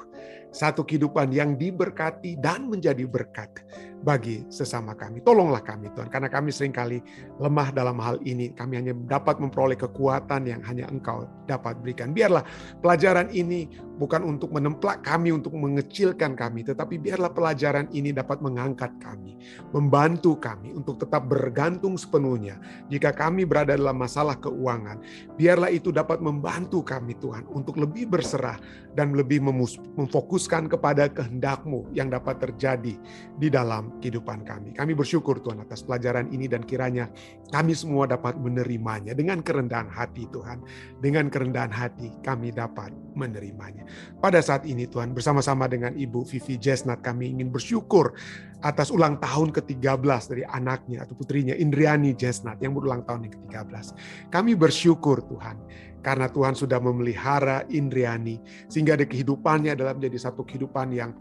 satu kehidupan yang diberkati dan menjadi berkat bagi sesama kami. Tolonglah kami Tuhan, karena kami seringkali lemah dalam hal ini. Kami hanya dapat memperoleh kekuatan yang hanya Engkau dapat berikan. Biarlah pelajaran ini bukan untuk menemplak kami, untuk mengecilkan kami, tetapi biarlah pelajaran ini dapat mengangkat kami, membantu kami untuk tetap bergantung sepenuhnya. Jika kami berada dalam masalah keuangan, biarlah itu dapat membantu kami Tuhan untuk lebih berserah dan lebih memfokuskan kepada kehendak-Mu yang dapat terjadi di dalam kehidupan kami. Kami bersyukur Tuhan atas pelajaran ini, dan kiranya kami semua dapat menerimanya dengan kerendahan hati Tuhan. Dengan kerendahan hati kami dapat menerimanya. Pada saat ini Tuhan, bersama-sama dengan Ibu Vivi Jesnat, kami ingin bersyukur atas ulang tahun ke-13 dari anaknya atau putrinya Indriani Jesnat yang berulang tahun yang ke-13. Kami bersyukur Tuhan, karena Tuhan sudah memelihara Indriani sehingga ada kehidupannya adalah menjadi satu kehidupan yang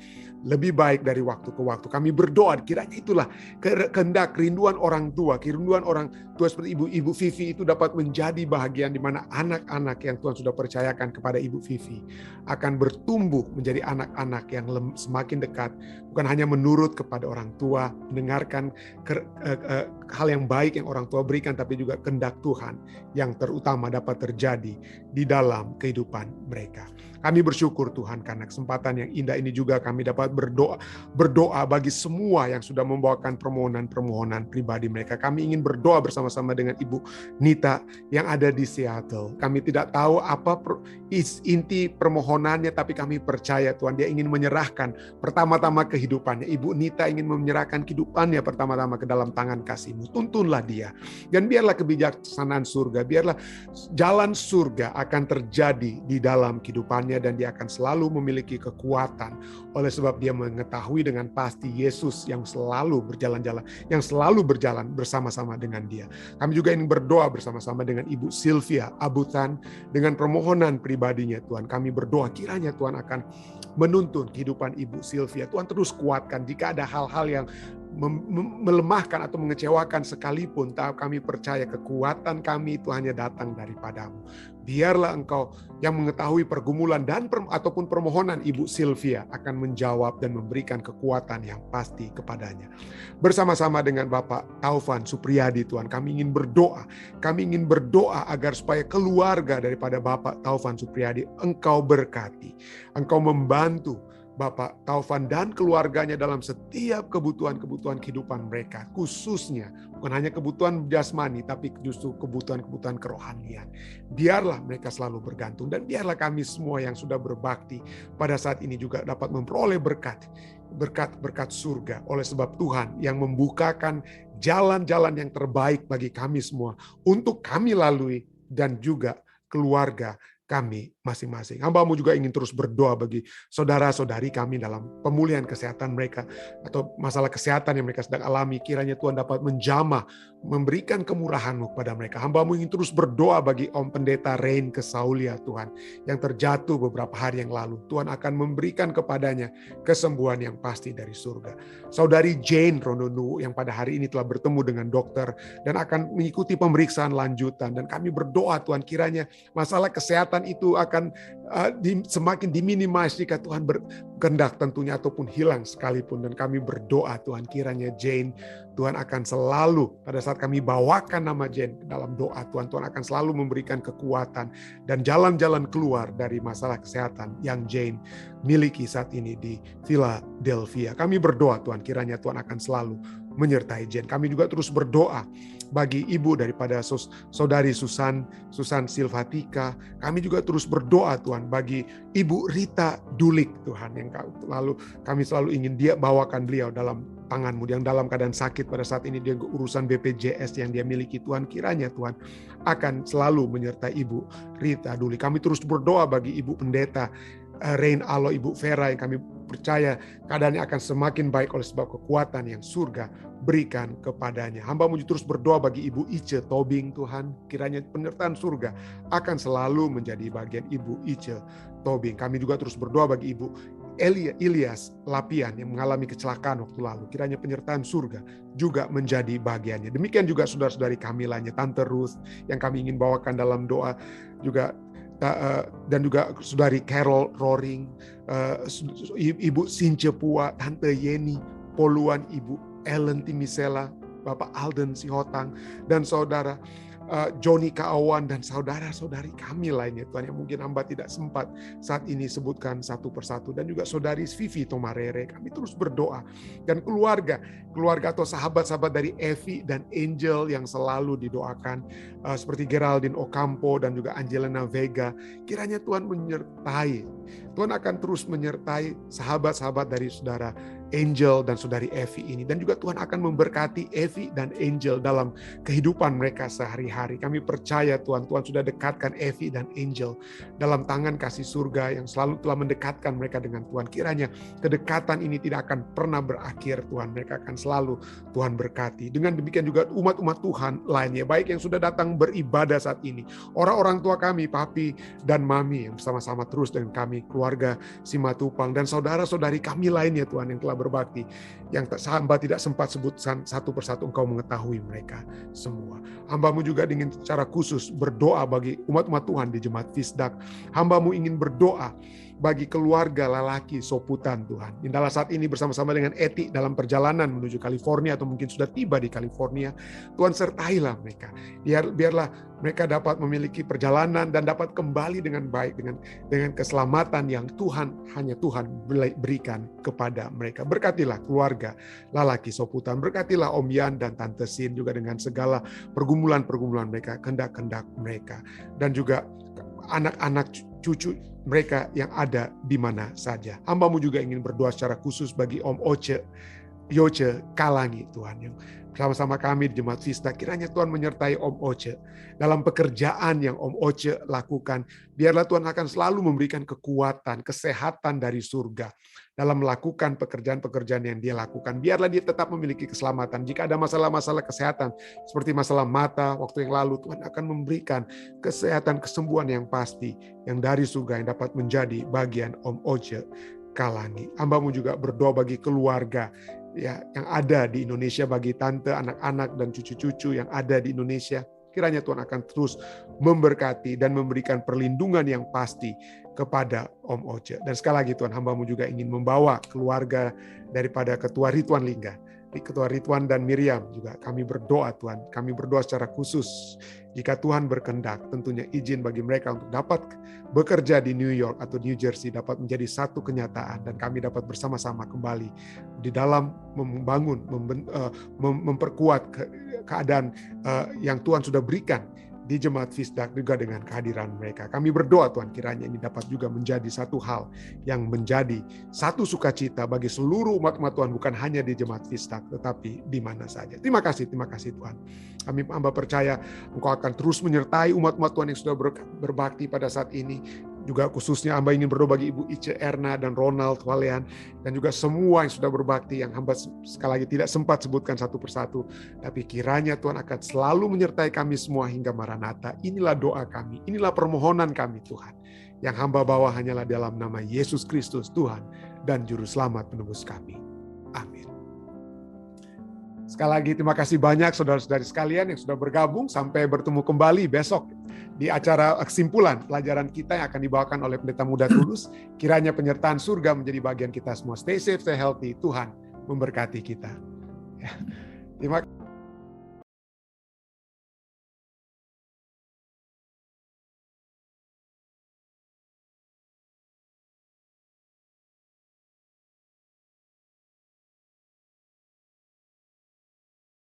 lebih baik dari waktu ke waktu. Kami berdoa kiranya itulah kehendak, kerinduan orang tua, kerinduan orang tua seperti Ibu Vivi itu dapat menjadi bahagian di mana anak-anak yang Tuhan sudah percayakan kepada Ibu Vivi akan bertumbuh menjadi anak-anak yang semakin dekat, bukan hanya menurut kepada orang tua, mendengarkan hal yang baik yang orang tua berikan, tapi juga kehendak Tuhan yang terutama dapat terjadi di dalam kehidupan mereka. Kami bersyukur Tuhan karena kesempatan yang indah ini juga kami dapat berdoa bagi semua yang sudah membawakan permohonan-permohonan pribadi mereka. Kami ingin berdoa bersama-sama dengan Ibu Nita yang ada di Seattle. Kami tidak tahu apa inti permohonannya, tapi kami percaya Tuhan, dia ingin menyerahkan pertama-tama kehidupannya. Ibu Nita ingin menyerahkan kehidupannya pertama-tama ke dalam tangan kasih-Mu. Tuntunlah dia, dan biarlah kebijaksanaan surga, biarlah jalan surga akan terjadi di dalam kehidupannya, dan dia akan selalu memiliki kekuatan oleh sebab dia mengetahui dengan pasti Yesus yang selalu berjalan bersama-sama dengan dia. Kami juga ingin berdoa bersama-sama dengan Ibu Sylvia Abutan dengan permohonan pribadinya Tuhan. Kami berdoa kiranya Tuhan akan menuntun kehidupan Ibu Sylvia. Tuhan terus kuatkan jika ada hal-hal yang melemahkan atau mengecewakan sekalipun, kami percaya kekuatan kami itu hanya datang daripada-Mu. Biarlah Engkau yang mengetahui pergumulan ataupun permohonan Ibu Sylvia akan menjawab dan memberikan kekuatan yang pasti kepadanya. Bersama-sama dengan Bapak Taufan Supriyadi Tuhan, kami ingin berdoa agar supaya keluarga daripada Bapak Taufan Supriyadi Engkau berkati, Engkau membantu Bapak Taufan dan keluarganya dalam setiap kebutuhan-kebutuhan kehidupan mereka, khususnya bukan hanya kebutuhan jasmani, tapi justru kebutuhan-kebutuhan kerohanian. Biarlah mereka selalu bergantung, dan biarlah kami semua yang sudah berbakti pada saat ini juga dapat memperoleh berkat surga, oleh sebab Tuhan yang membukakan jalan-jalan yang terbaik bagi kami semua untuk kami lalui dan juga keluarga kami masing-masing. Hamba-Mu juga ingin terus berdoa bagi saudara-saudari kami dalam pemulihan kesehatan mereka atau masalah kesehatan yang mereka sedang alami. Kiranya Tuhan dapat menjamah, memberikan kemurahan-Mu kepada mereka. Hamba-Mu ingin terus berdoa bagi Om Pendeta Rain Kesaulia Tuhan, yang terjatuh beberapa hari yang lalu. Tuhan akan memberikan kepadanya kesembuhan yang pasti dari surga. Saudari Jane Rononu yang pada hari ini telah bertemu dengan dokter dan akan mengikuti pemeriksaan lanjutan. Dan kami berdoa Tuhan, kiranya masalah kesehatan itu akan semakin diminimasi jika Tuhan berkehendak tentunya, ataupun hilang sekalipun. Dan kami berdoa Tuhan, kiranya Jane, Tuhan akan selalu pada saat kami bawakan nama Jane dalam doa, Tuhan akan selalu memberikan kekuatan dan jalan-jalan keluar dari masalah kesehatan yang Jane miliki saat ini di Philadelphia. Kami berdoa Tuhan, kiranya Tuhan akan selalu menyertai Jane. Kami juga terus berdoa bagi ibu daripada saudari Susan Silvatika. Kami juga terus berdoa Tuhan bagi Ibu Rita Dulik Tuhan, yang kami selalu ingin dia bawakan beliau dalam tangan-Mu, yang dalam keadaan sakit pada saat ini, dia urusan BPJS yang dia miliki Tuhan, kiranya Tuhan akan selalu menyertai Ibu Rita Dulik. Kami terus berdoa bagi Ibu Pendeta Rain Alo, Ibu Vera, yang kami percaya keadaannya akan semakin baik oleh sebab kekuatan yang surga berikan kepadanya. Hamba-Mu terus berdoa bagi Ibu Ice Tobing Tuhan, kiranya penyertaan surga akan selalu menjadi bagian Ibu Ice Tobing. Kami juga terus berdoa bagi Ibu Ilyas Lapian yang mengalami kecelakaan waktu lalu, kiranya penyertaan surga juga menjadi bagiannya. Demikian juga saudara-saudari kami lainnya, Tante Ruth yang kami ingin bawakan dalam doa juga, dan juga saudari Carol Roring, Ibu Since Pua, Tante Yeni Poluan, Ibu Ellen Timisela, Bapak Alden Sihotang, dan Saudara Joni Kaawan, dan saudara-saudari kami lainnya Tuhan, yang mungkin hamba tidak sempat saat ini sebutkan satu persatu, dan juga Saudari Vivi Tomarere. Kami terus berdoa, dan keluarga atau sahabat-sahabat dari Evi dan Angel yang selalu didoakan, seperti Geraldine Ocampo dan juga Angelina Vega. Kiranya Tuhan menyertai, Tuhan akan terus menyertai sahabat-sahabat dari Saudara Angel dan Saudari Evi ini, dan juga Tuhan akan memberkati Evi dan Angel dalam kehidupan mereka sehari-hari. Kami percaya Tuhan sudah dekatkan Evi dan Angel dalam tangan kasih surga yang selalu telah mendekatkan mereka dengan Tuhan. Kiranya kedekatan ini tidak akan pernah berakhir Tuhan, mereka akan selalu Tuhan berkati. Dengan demikian juga umat-umat Tuhan lainnya, baik yang sudah datang beribadah saat ini, orang-orang tua kami, papi dan mami yang bersama-sama terus dengan kami, keluarga Simatupang, dan saudara-saudari kami lainnya Tuhan yang telah berbakti, yang hamba tidak sempat sebutkan satu persatu, Engkau mengetahui mereka semua. Hamba-Mu juga ingin secara khusus berdoa bagi umat-umat Tuhan di Jemaat Fisdak. Hamba-Mu ingin berdoa bagi keluarga Lalaki Soputan Tuhan. Indahlah saat ini bersama-sama dengan Eti dalam perjalanan menuju California, atau mungkin sudah tiba di California. Tuhan sertailah mereka. Biarlah mereka dapat memiliki perjalanan dan dapat kembali dengan baik, dengan keselamatan yang hanya Tuhan berikan kepada mereka. Berkatilah keluarga Lalaki Soputan, berkatilah Om Yan dan Tante Sin juga dengan segala pergumulan-pergumulan mereka, kehendak-kehendak mereka, dan juga anak-anak cucu mereka yang ada di mana saja. Hamba-Mu juga ingin berdoa secara khusus bagi Om Yoce Kalangi Tuhan, yang bersama-sama kami di Jemaat Fisdak. Kiranya Tuhan menyertai Om Oce dalam pekerjaan yang Om Oce lakukan. Biarlah Tuhan akan selalu memberikan kekuatan, kesehatan dari surga dalam melakukan pekerjaan-pekerjaan yang dia lakukan. Biarlah dia tetap memiliki keselamatan. Jika ada masalah-masalah kesehatan seperti masalah mata waktu yang lalu, Tuhan akan memberikan kesehatan, kesembuhan yang pasti yang dari surga yang dapat menjadi bagian Om Oce Kalangi. Hamba-Mu juga berdoa bagi keluarga yang ada di Indonesia, bagi tante, anak-anak dan cucu-cucu yang ada di Indonesia. Kiranya Tuhan akan terus memberkati dan memberikan perlindungan yang pasti kepada Om Oce. Dan sekali lagi Tuhan, hamba-Mu juga ingin membawa keluarga daripada Ketua Ridwan Lingga, Ketua Ridwan dan Miriam juga. Kami berdoa Tuhan, kami berdoa secara khusus. Jika Tuhan berkehendak, tentunya izin bagi mereka untuk dapat bekerja di New York atau New Jersey dapat menjadi satu kenyataan, dan kami dapat bersama-sama kembali di dalam membangun, memperkuat keadaan yang Tuhan sudah berikan di Jemaat Fisdak juga dengan kehadiran mereka. Kami berdoa Tuhan, kiranya ini dapat juga menjadi satu hal yang menjadi satu sukacita bagi seluruh umat-umat Tuhan, bukan hanya di Jemaat Fisdak tetapi di mana saja. Terima kasih Tuhan. Kami hamba percaya Engkau akan terus menyertai umat-umat Tuhan yang sudah berbakti pada saat ini. Juga khususnya hamba ingin berdoa bagi Ibu Ice Erna dan Ronald Walean, dan juga semua yang sudah berbakti yang hamba sekali lagi tidak sempat sebutkan satu persatu. Tapi kiranya Tuhan akan selalu menyertai kami semua hingga Maranatha. Inilah doa kami, inilah permohonan kami Tuhan. Yang hamba bawa hanyalah dalam nama Yesus Kristus Tuhan dan Juru Selamat penebus kami. Amin. Sekali lagi terima kasih banyak saudara-saudari sekalian yang sudah bergabung. Sampai bertemu kembali besok di acara kesimpulan pelajaran kita yang akan dibawakan oleh Pendeta Muda Tulus. Kiranya penyertaan surga menjadi bagian kita semua. Stay safe, stay healthy. Tuhan memberkati kita. Terima kasih.